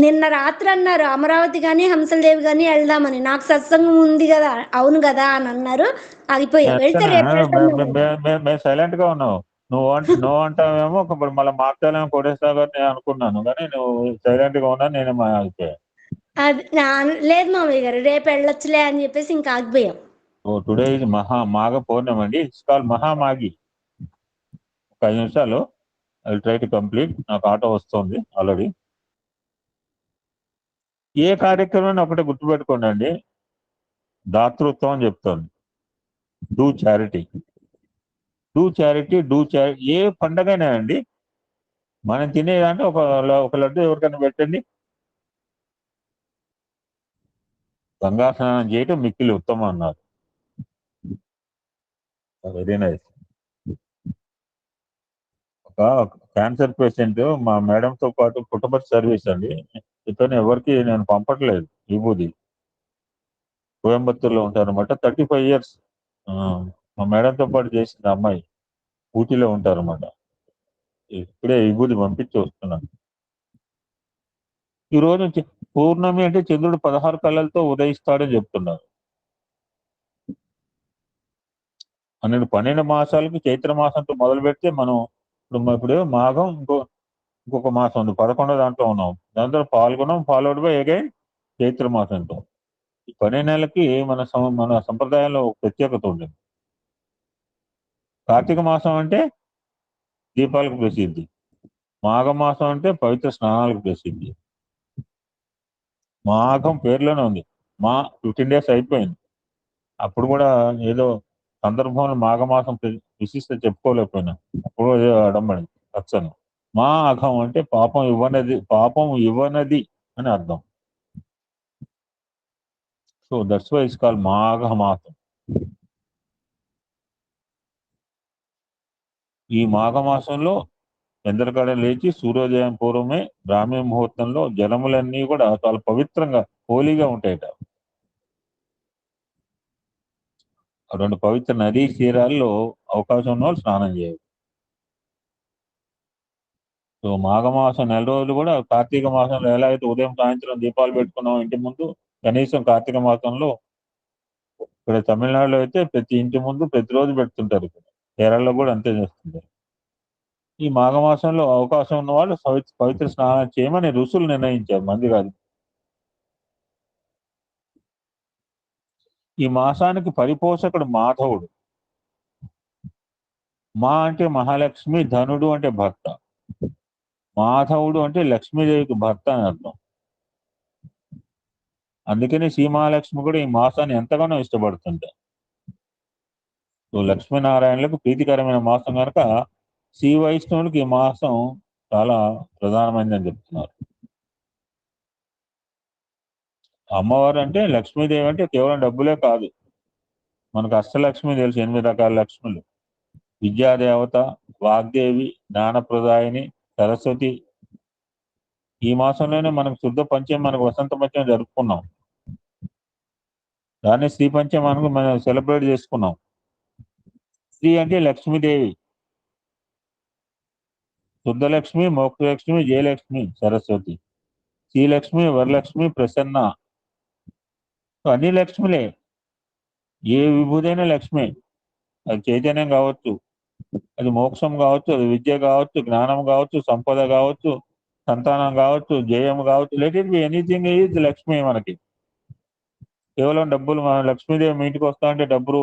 నిన్న రాత్రి అన్నారు అమరావతి గాని హంసలదేవి గాని వెళ్దామని. నాకు సత్సంగం ఉంది కదా, అవును కదా అని అన్నారు. ఆగిపోయా. వెళ్తే మేము సైలెంట్ గా ఉన్నావు. నువ్వు అంటావేమో మళ్ళీ మార్చాలేమో కోటేశ్వర గారు నేను అనుకున్నాను, కానీ నువ్వు సైలెంట్ గా ఉన్నా నేనే ఆగిపోయా. అది లేదు మామయ్య గారు, రేపు వెళ్ళొచ్చులే అని చెప్పేసి ఇంకా ఆగిపోయాం. టుడే ఇది మాఘ పౌర్ణమి అండి. It's call Maha Maghi. ఒక 5 నిమిషాలు I will try to complete. నాకు ఆటో వస్తుంది ఆల్రెడీ. ఏ కార్యక్రమం ఒకటే గుర్తుపెట్టుకోండి అండి, దాతృత్వం అని చెప్తోంది. Do charity. ఏ పండగైనా అండి, మనం తినేదంటే ఒక లడ్డు ఎవరికైనా పెట్టండి. గంగా స్నానం చేయటం మిక్కిలి ఉత్తమం అన్నారు. Very nice. ఒక క్యాన్సర్ పేషెంట్ మా మేడంతో పాటు పుట్టపర్తి సర్వీస్ అండి. ఇతను ఎవరికి నేను పంపట్లేదు విభూది. కోయంబత్తూరులో ఉంటారన్నమాట. 35 years మా మేడంతో పాటు చేసిన అమ్మాయి ఊటీలో ఉంటారన్నమాట. ఇప్పుడే విభూది పంపించి వస్తున్నాను. ఈ రోజు పూర్ణమి అంటే చంద్రుడు 16 కళలతో ఉదయిస్తాడని చెప్తున్నారు. 12 మాసాలకి చైత్ర మాసంతో మొదలు పెడితే మనం ఇప్పుడు మాఘం ఇంకొక మాసం ఉంది, 11 దాంట్లో ఉన్నాం. దాంతో పాల్గొనం ఫాలోడ్ బై అగైన్ చైత్ర మాసంతో. ఈ 12 నెలలకి మన సంప్రదాయంలో ఒక ప్రత్యేకత ఉంటుంది. కార్తీక మాసం అంటే దీపాలకు ప్రసిద్ధి, మాఘమాసం అంటే పవిత్ర స్నానాలకు ప్రసిద్ధి. మాఘం పేర్లోనే ఉంది, మా 15 days అయిపోయింది. అప్పుడు కూడా ఏదో సందర్భంలో మాఘమాసం విశిష్ట చెప్పుకోలేకపోయినా అప్పుడు ఏదో అడంబడి రక్షణ. మాఘం అంటే పాపం ఇవ్వనది అని అర్థం. So that's why it's called Maghamasam. ఈ మాఘమాసంలో చంద్రకళ లేచి సూర్యోదయం పూర్వమే బ్రాహ్మీ ముహూర్తంలో జలములన్నీ కూడా చాలా పవిత్రంగా హోలీగా ఉంటాయట. 2 పవిత్ర నదీ తీరాల్లో అవకాశం ఉన్న వాళ్ళు స్నానం చేయాలి. సో మాఘమాసం 4 రోజులు కూడా కార్తీక మాసంలో ఎలా అయితే ఉదయం సాయంత్రం దీపాలు పెట్టుకున్నాం ఇంటి ముందు, కనీసం కార్తీక మాసంలో ఇక్కడ తమిళనాడులో అయితే ప్రతి ఇంటి ముందు ప్రతిరోజు పెడుతుంటారు. ఇక్కడ కేరళలో కూడా అంతే చేస్తుంటారు. ఈ మాఘమాసంలో అవకాశం ఉన్న వాళ్ళు పవిత్ర స్నానం చేయమని ఋషులు నిర్ణయించారు, మంది కాదు. ఈ మాసానికి పరిపోషకుడు మాధవుడు. మా అంటే మహాలక్ష్మి, ధనుడు అంటే భర్త, మాధవుడు అంటే లక్ష్మీదేవికి భర్త అని అర్థం. అందుకని శ్రీమహాలక్ష్మి కూడా ఈ మాసాన్ని ఎంతగానో ఇష్టపడుతుంటారు. సో లక్ష్మీనారాయణలకు ప్రీతికరమైన మాసం కనుక శ్రీ వైష్ణవులకు ఈ మాసం చాలా ప్రధానమైనదని చెప్తున్నారు. అమ్మవారు అంటే లక్ష్మీదేవి అంటే కేవలం డబ్బులే కాదు, మనకు అష్టలక్ష్మి తెలుసు, 8 రకాల లక్ష్ములు. విద్యాదేవత, వాగ్దేవి, జ్ఞానప్రదాయిని, సరస్వతి. ఈ మాసంలోనే మనకు శుద్ధ పంచమి, మనకు వసంత పంచమి జరుపుకున్నాం. దాన్ని శ్రీ పంచమి మనం సెలబ్రేట్ చేసుకున్నాం. శ్రీ అంటే లక్ష్మీదేవి, శుద్ధలక్ష్మి, మోక్షలక్ష్మి, జయలక్ష్మి, సరస్వతి. శ్రీలక్ష్మి, వరలక్ష్మి, ప్రసన్న. అన్ని లక్ష్మిలే. ఏ విభూదైన లక్ష్మి. అది చైతన్యం కావచ్చు, అది మోక్షం కావచ్చు, అది విద్య కావచ్చు, జ్ఞానం కావచ్చు, సంపద కావచ్చు, సంతానం కావచ్చు, జయం కావచ్చు. Let it be anything is Lakshmi. మనకి కేవలం డబ్బులు, మన లక్ష్మీదేవి మీ ఇంటికి వస్తా అంటే డబ్బులు.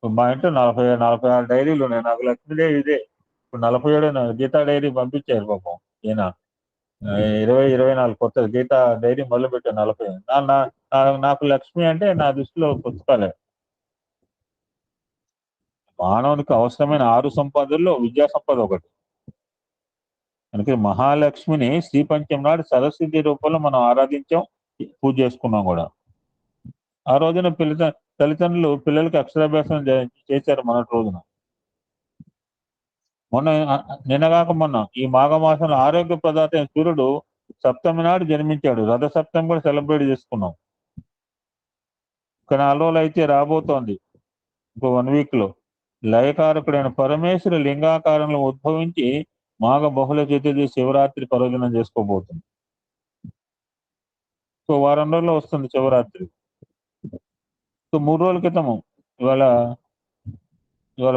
మా ఇంట్లో 46 డైరీలు ఉన్నాయి. నాకు లక్ష్మీదేవి ఇదే. ఇప్పుడు 47 గీతా డైరీ పంపించారు పాపం. ఈయన 24 కొత్త గీతా డైరీ మొదలు పెట్టాను. 40. నాకు లక్ష్మి అంటే నా దృష్టిలో పుస్తకాలే. మానవునికి అవసరమైన 6 సంపదల్లో విద్యా సంపద ఒకటి. అందుకే మహాలక్ష్మిని శ్రీ పంచమి నాడు సరస్వతి రూపంలో మనం ఆరాధించాం, పూజ చేసుకున్నాం కూడా. ఆ రోజున తల్లిదండ్రులు పిల్లలకి అక్షరాభ్యాసం చేశారు మొన్నటి రోజున. నిన్నగాక మొన్న ఈ మాఘమాసంలో ఆరోగ్య ప్రదాత సూర్యుడు సప్తమి నాడు జన్మించాడు. రథ సప్తమి కూడా సెలబ్రేట్ చేసుకున్నాం. ఒక 4 రోజులు అయితే రాబోతోంది, ఇంకో 1 week లో. లయకారకుడైన పరమేశ్వరు లింగాకారంలో ఉద్భవించి మాఘ బహుళ చతుర్థి శివరాత్రి పర్వదినం చేసుకోబోతుంది. సో వారం రోజుల్లో వస్తుంది శివరాత్రి. సో 3 రోజుల క్రితము, ఇవాళ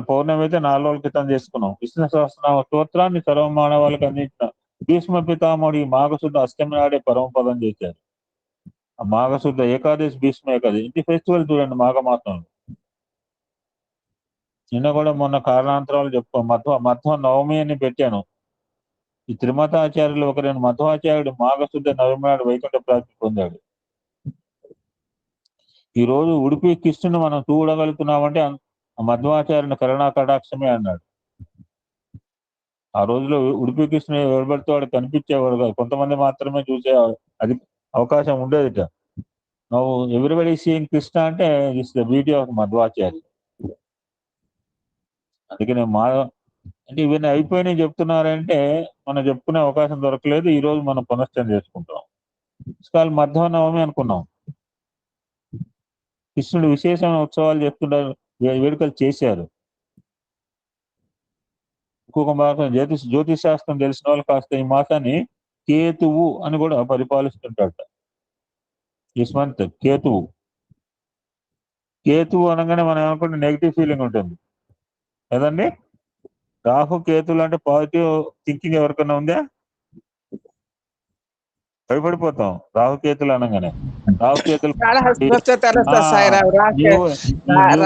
పౌర్ణమి అయితే 4 రోజుల క్రితం చేసుకున్నాం. విష్ణు సహస్రనామ స్తోత్రాన్ని సర్వమానవాళ్ళకి అందించిన భీష్మ పితామహుడు ఈ మాఘశుద్ధ అష్టమి నాడే పరమపదం చేశారు. ఆ మాఘశుద్ధ ఏకాదశి, భీష్మ ఏకాదశి, ఇది ఫెస్టివల్ చూడండి మాఘమాసంలో. నిన్న కూడా మొన్న కారణాంతరాలు మధ్వ నవమి అని పెట్టాను. ఈ త్రిమతాచార్యులు ఒకరైన మధ్వాచార్యుడు మాఘశుద్ధ నవమి నాడు వైకుంఠ ప్రాప్తి పొందాడు. ఈ రోజు ఉడిపి కృష్ణుని మనం చూడగలుగుతున్నామంటే మధ్వాచార్యుని కరుణా కటాక్షమే అన్నాడు. ఆ రోజులో ఉడిపి కృష్ణుడు ఎవరిబడితే వాడు కనిపించేవాడు కాదు, కొంతమంది మాత్రమే చూసే అది అవకాశం ఉండేదిట. నువ్వు ఎవ్రీబడి సీయింగ్ కృష్ణ అంటే it's the beauty of Madhvacharya. అందుకని అంటే ఇవన్నీ అయిపోయినాయి చెప్తున్నారంటే మనం చెప్పుకునే అవకాశం దొరకలేదు. ఈ రోజు మనం పునశ్చరణ చేసుకుంటున్నాం. కాలు మధ్వ నవమి అనుకున్నాం. కృష్ణుడు విశేషమైన ఉత్సవాలు చెప్తున్నారు, వేడుకలు చేశారు. ఇంకొక మాసం జ్యోతిష్ శాస్త్రం తెలిసిన వాళ్ళు కాస్త ఈ మాసాన్ని కేతువు అని కూడా పరిపాలిస్తుంటాట దిస్ మంత్. కేతువు కేతువు అనగానే మనం ఏమనుకుంటే నెగిటివ్ ఫీలింగ్ ఉంటుంది కదండి. రాహు కేతువులు అంటే పాజిటివ్ థింకింగ్ ఎవరికైనా ఉందా? భయపడిపోతాం రాహుకేతులు అనగానే. రాహుకేతులు కాళహస్తి వస్తే తెలుస్తుంది సాయిరావు.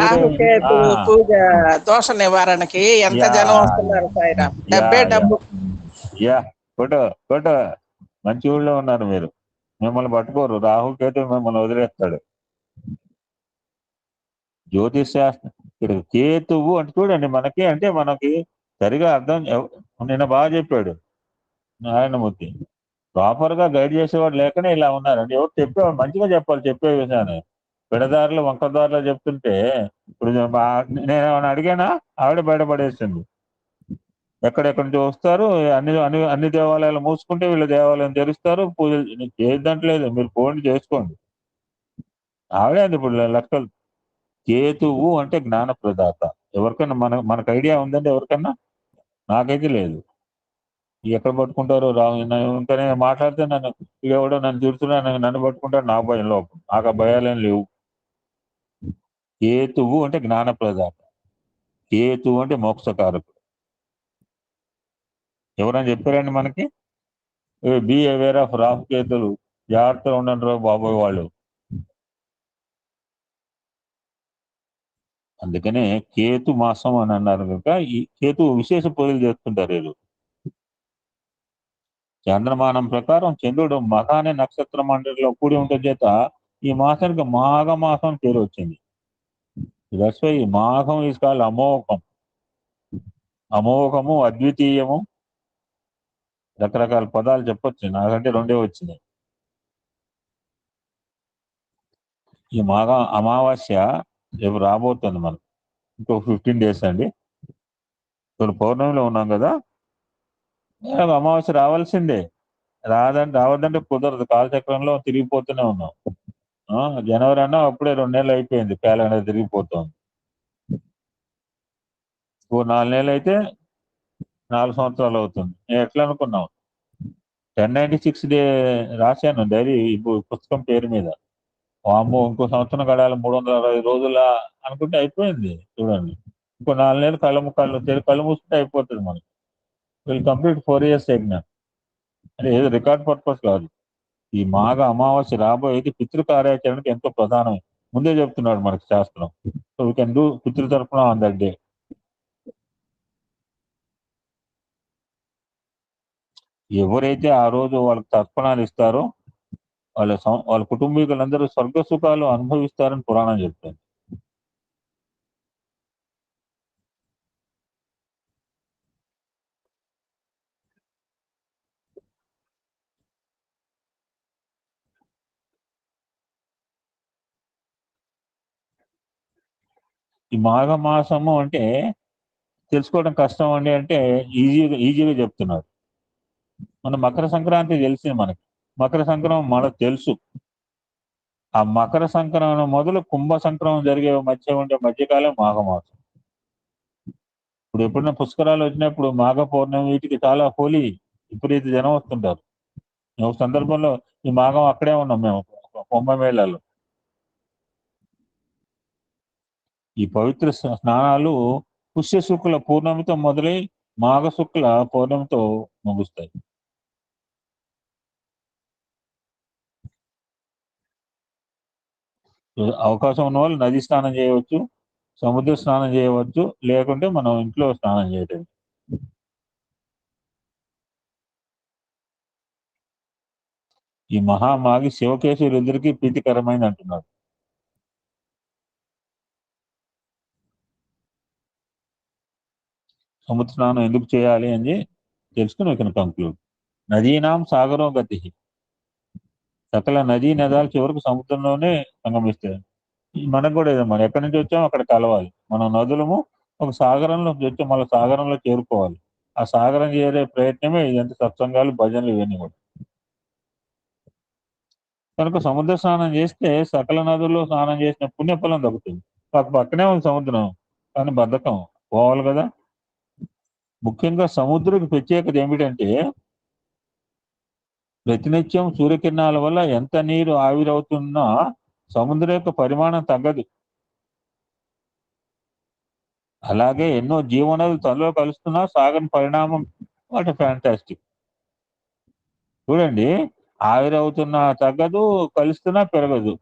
రాహు కేతు పూజ దోష నివారణకి ఎంత జనం వస్తున్నారు సాయిరాం. డబ్బే డబ్బు. యా ఫోటో ఫోటో మంచి ఊళ్ళో ఉన్నారు మీరు. మిమ్మల్ని పట్టుకోరు, రాహుకేతు మిమ్మల్ని వదిలేస్తాడు. జ్యోతిష్ శాస్త్రం ఇక్కడ కేతువు అంటే చూడండి మనకి, అంటే మనకి సరిగా అర్థం నిన్న బాగా చెప్పాడు నారాయణమూర్తి. ప్రాపర్ గా గైడ్ చేసేవాడు లేకనే ఇలా ఉన్నారండి. ఎవరు చెప్పేవాడు మంచిగా చెప్పాలి, చెప్పే విషయాన్ని. పెడదారులు వంకదారులు చెప్తుంటే ఇప్పుడు నేను ఏమైనా అడిగానా, ఆవిడ బయటపడేస్తుంది. ఎక్కడెక్కడి నుంచి వస్తారు, అన్ని అన్ని అన్ని దేవాలయాలు మూసుకుంటే వీళ్ళు దేవాలయం తెరుస్తారు, పూజలు చేయదంటలేదు. మీరు ఫోన్ చేసుకోండి, ఆవిడే అంది ఇప్పుడు లెక్కలు. కేతువు అంటే జ్ఞాన ప్రదాత. ఎవరికైనా మనకు ఐడియా ఉందండి ఎవరికన్నా? నాకైతే లేదు. ఎక్కడ పట్టుకుంటారో ఇంకా నేను మాట్లాడితే నన్ను ఎవడో నన్ను తిడుతున్నా, నన్ను పట్టుకుంటారు, నా భయం లోపం. నాకు ఆ భయాలేం లేవు. కేతువు అంటే జ్ఞాన ప్రదాత, కేతువు అంటే మోక్షకారకుడు. ఎవరైనా చెప్పారండి మనకి? బీ అవేర్ ఆఫ్ రాహు కేతులు, జాగ్రత్తగా ఉండండి రా బాబోయ్ వాళ్ళు. అందుకనే కేతు మాసం అని అన్నారు కనుక ఈ కేతు విశేష పూజలు చేస్తుంటారు వీళ్ళు. చంద్రమానం ప్రకారం చంద్రుడు మఖ అనే నక్షత్ర మండలిలో కూడి ఉండటం చేత ఈ మాసానికి మాఘ మాసం పేరు వచ్చింది. దట్స్ వై మాఘం ఈజ్ కాల్డ్ అమోఘం. అమోఘము, అద్వితీయము, రకరకాల పదాలు చెప్పొచ్చు. నాకంటే రెండే వచ్చినాయి. ఈ మాఘ అమావాస్య రేపు రాబోతుంది మనకు, ఇంకో 15 days అండి. ఇప్పుడు పౌర్ణమిలో ఉన్నాం కదా, అమావాస్య రావాల్సిందే. రావద్దంటే కుదరదు. కాలచక్రంలో తిరిగిపోతూనే ఉన్నాం. జనవరి అన్నా అప్పుడే 2 నెలలు అయిపోయింది, క్యాలెండర్ తిరిగిపోతుంది. 4 నెలలు అయితే 4 సంవత్సరాలు అవుతుంది. నేను ఎట్లా అనుకున్నాం 1096 డే రాశాను డైరీ పుస్తకం పేరు మీద. వామ్మో ఇంకో సంవత్సరం గడాలి 360 రోజుల అనుకుంటే అయిపోయింది. చూడండి, ఇంకో 4 నెలలు కళ్ళు మూసుకుంటే అయిపోతుంది మనకి. వీళ్ళు కంప్లీట్ 4 years ఎగ్నా. అంటే ఏదో రికార్డ్ పర్పస్ కాదు. ఈ మాఘ అమావాస్య రాబోయేది పితృకార్యాచరణకి ఎంతో ప్రధానం. ముందే చెప్తున్నాడు మనకి శాస్త్రం. సో వీ కెన్ డూ పితృతర్పణ ఆన్ దట్ డే. ఎవరైతే ఆ రోజు వాళ్ళకి తర్పణాలు ఇస్తారో వాళ్ళ కుటుంబీకులందరూ స్వర్గ సుఖాలు అనుభవిస్తారని పురాణం చెప్తుంది. ఈ మాఘ మాసము అంటే తెలుసుకోవడం కష్టం అండి అంటే ఈజీగా చెప్తున్నారు. మన మకర సంక్రాంతి తెలిసింది మనకి. మకర సంక్రమం మనకు తెలుసు. ఆ మకర సంక్రమణం మొదలు కుంభ సంక్రమం జరిగే మధ్య ఉండే మధ్యకాలం మాఘమాసం. ఇప్పుడు ఎప్పుడైనా పుష్కరాలు వచ్చినప్పుడు మాఘ పౌర్ణమి వీటికి చాలా హోలీ, విపరీత జనం వస్తుంటారు. ఒక సందర్భంలో ఈ మాఘం అక్కడే ఉన్నాం మేము కుంభమేళాలో. ఈ పవిత్ర స్నానాలు పుష్య శుక్ల పూర్ణమితో మొదలై మాఘ శుక్ల పౌర్ణమితో ముగుస్తాయి. అవకాశం ఉన్న వాళ్ళు నది స్నానం చేయవచ్చు, సముద్ర స్నానం చేయవచ్చు, లేకుంటే మనం ఇంట్లో స్నానం చేయటం. ఈ మహామాగి శివకేశవులిద్దరికీ ప్రీతికరమైంది అంటున్నాడు. సముద్ర స్నానం ఎందుకు చేయాలి అని తెలుసుకుని we can కంక్లూడ్. నదీనాం సాగరో గతి. సకల నదీ నదాలు చివరకు సముద్రంలోనే సంగమిస్తాయి. మనకు కూడా మనం ఎక్కడి నుంచి వచ్చామో అక్కడ కలవాలి. మనం నదులము ఒక సాగరంలో వచ్చి మళ్ళీ సాగరంలో చేరుకోవాలి. ఆ సాగరం చేరే ప్రయత్నమే ఇదంతా సత్సంగాలు, భజనలు ఇవన్నీ కూడా. కనుక సముద్ర స్నానం చేస్తే సకల నదుల్లో స్నానం చేసిన పుణ్యఫలం దక్కుతుంది. పక్కనే ఉంది సముద్రం, కానీ బద్ధకం పోవాలి కదా. ముఖ్యంగా సముద్రకు ప్రత్యేకత ఏమిటంటే ప్రతినిత్యం సూర్యకిరణాల వల్ల ఎంత నీరు ఆవిరవుతున్నా సముద్రం యొక్క పరిమాణం తగ్గదు. అలాగే ఎన్నో జీవనదులు తనలో కలుస్తున్నా సాగర్ పరిణామం వాటి ఫ్యాంటాస్టిక్. చూడండి, ఆవిరవుతున్నా తగ్గదు, కలుస్తున్నా పెరగదు.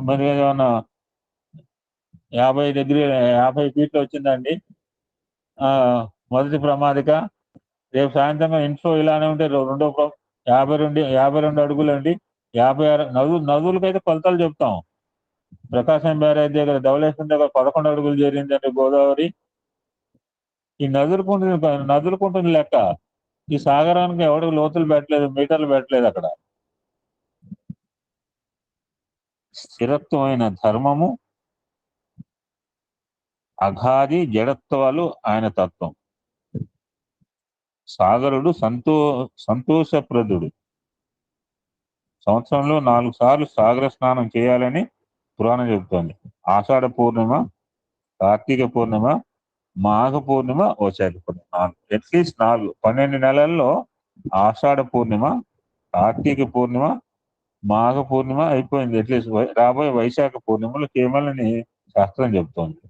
మరి ఏమన్నా 50 ఫీట్లు వచ్చిందండి మొదటి ప్రమాదిక, రేపు సాయంత్రం ఇన్ఫో ఇలానే ఉంటే రెండో 52 అడుగులండి. 56 నదులకైతే కొలతలు చెప్తాం. ప్రకాశం బ్యారేజ్ దగ్గర ధవళేశ్వరం దగ్గర 11 అడుగులు చేరిందండి గోదావరి. ఈ నదులుకుంటుంది లెక్క. ఈ సాగరానికి ఎవరికి లోతులు పెట్టలేదు, మీటర్లు పెట్టలేదు. అక్కడ స్థిరత్వమైన ధర్మము, అఘాది జడత్వాలు ఆయన తత్వం. సాగరుడు సంతోషప్రదుడు. సంవత్సరంలో 4 సార్లు సాగర స్నానం చేయాలని పురాణం చెబుతోంది. ఆషాఢ పూర్ణిమ, కార్తీక పూర్ణిమ, మాఘ పూర్ణిమ, వైశాఖ పూర్ణిమ, అట్లీస్ట్ 4. 12 నెలల్లో ఆషాఢ పూర్ణిమ, కార్తీక పూర్ణిమ, మాఘ పూర్ణిమ అయిపోయింది. అట్లీస్ట్ రాబోయే వైశాఖ పూర్ణిమలో కేవలని శాస్త్రం చెబుతోంది.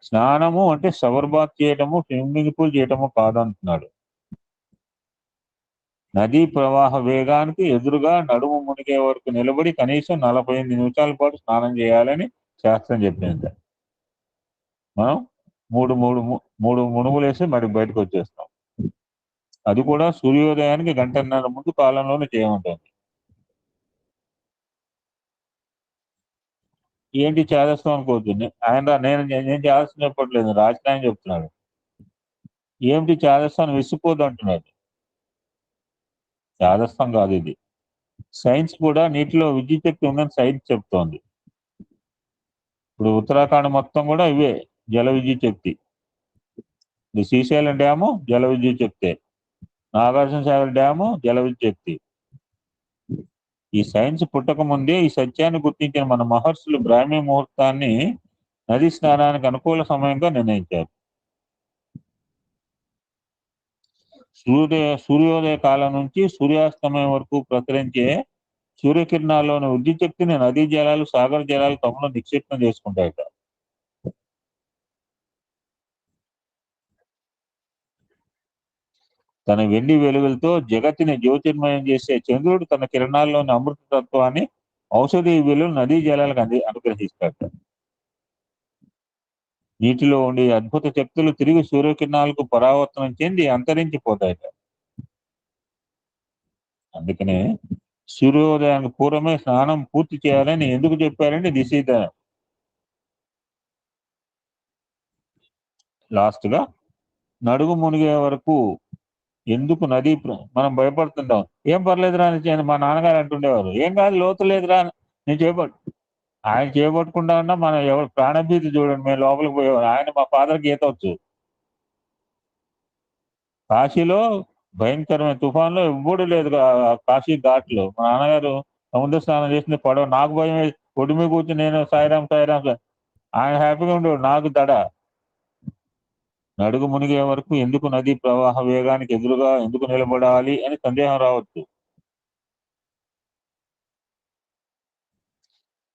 స్నానము అంటే షవర్ బాత్ చేయటము, స్విమ్మింగ్ పూల్ చేయటము కాదంటున్నాడు. నదీ ప్రవాహ వేగానికి ఎదురుగా నడుము మునిగే వరకు నిలబడి కనీసం 48 నిమిషాల పాటు స్నానం చేయాలని శాస్త్రం చెప్పింది. మనం మూడు మునుగులు వేసి మరి బయటకు వచ్చేస్తాం. అది కూడా సూర్యోదయానికి 1.5 గంటల ముందు కాలంలోనే చేయమంటుంది. ఏంటి చేదస్తాం అనుకోవద్దు. నేను చేదస్తాను చెప్పట్లేదు, రాజధాని చెప్తున్నాడు. ఏమిటి చేదస్తాను విసిపోద్దు అంటున్నాడు. చేదస్తం కాదు ఇది. సైన్స్ కూడా నీటిలో విద్యుత్ శక్తి ఉందని సైన్స్ చెప్తోంది. ఇప్పుడు ఉత్తరాఖండ్ మొత్తం కూడా ఇవే జల విద్యుత్ శక్తి. ఇది శ్రీశైలం డ్యాము జల విద్యుత్ శక్తే, నాగార్జున సాగర్ డ్యాము జల విద్యుత్ శక్తి. ఈ సైన్స్ పుట్టక ముందే ఈ సత్యాన్ని గుర్తించిన మన మహర్షులు బ్రాహ్మీ ముహూర్తాన్ని నది స్నానానికి అనుకూల సమయంగా నిర్ణయించారు. సూర్యోదయ కాలం నుంచి సూర్యాస్తమయం వరకు ప్రసరించే సూర్యకిరణాల్లోని విద్యుత్ శక్తిని నదీ జలాలు, సాగర జలాలు తమలో నిక్షిప్తం చేసుకుంటాయట. తన వెండి వెలుగులతో జగత్తుని జ్యోతిర్మయం చేసే చంద్రుడు తన కిరణాల్లోని అమృతతత్వాన్ని, ఔషధీ విలువలు నదీ జలాలకు అనుగ్రహిస్తాడు. నీటిలో ఉండే అద్భుత శక్తులు తిరిగి సూర్యకిరణాలకు పరావర్తనం చెంది అంతరించిపోతాయట. అందుకనే సూర్యోదయానికి పూర్వమే స్నానం పూర్తి చేయాలని ఎందుకు చెప్పారంటే దిస్ ఈజ్ ద లాస్ట్ గా. నడుగు మునిగే వరకు ఎందుకు నది మనం భయపడుతుంటాం. ఏం పర్లేదురా అని మా నాన్నగారు అంటుండేవారు. ఏం కాదు, లోతు లేదురా, నేను ఆయన చేపట్టుకుంటా ఉన్నా మనం ఎవరు ప్రాణభీతి చూడండి. మేము లోపలికి పోయేవారు. ఆయన మా ఫాదర్కి ఈత వచ్చు. కాశీలో భయంకరమైన తుఫాన్లో ఎవ్వడు లేదు కాశీ ఘాట్లో. మా నాన్నగారు సముద్ర స్నానం చేసిన పడవ, నాకు భయం ఒడి మీద కూర్చుని నేను సాయిరాం ఆయన హ్యాపీగా ఉండేవాడు, నాకు దడ. నడుగు మునిగే వరకు ఎందుకు నదీ ప్రవాహ వేగానికి ఎదురుగా ఎందుకు నిలబడాలి అని సందేహం రావచ్చు.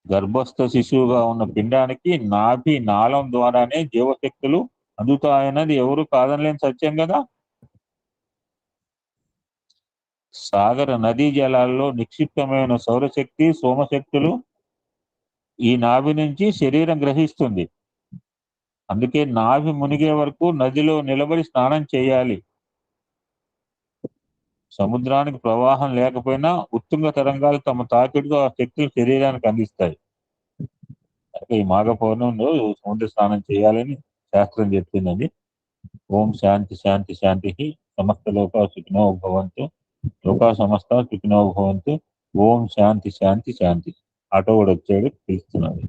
గర్భస్థ శిశువుగా ఉన్న పిండానికి నాభి నాళం ద్వారానే జీవశక్తులు అందుతాయన్నది ఎవరు కాదనలేని సత్యం కదా. సాగర నదీ జలాల్లో నిక్షిప్తమైన సౌరశక్తి, సోమశక్తులు ఈ నాభి నుంచి శరీరం గ్రహిస్తుంది. అందుకే నాభి మునిగే వరకు నదిలో నిలబడి స్నానం చేయాలి. సముద్రానికి ప్రవాహం లేకపోయినా ఉత్తుంగ తరంగాలు తమ తాకిడితో ఆ శక్తులు శరీరానికి అందిస్తాయి. ఈ మాఘ పౌర్ణమిలో సముద్ర స్నానం చేయాలని శాస్త్రం చెప్తుందండి. ఓం శాంతి శాంతి శాంతి. సమస్త లోకా సుఖినో భవంతు. లోకా సమస్త సుఖినో భవంతు. ఓం శాంతి శాంతి శాంతి. ఆటో కూడా వచ్చాడు, పిలుస్తున్నాడు.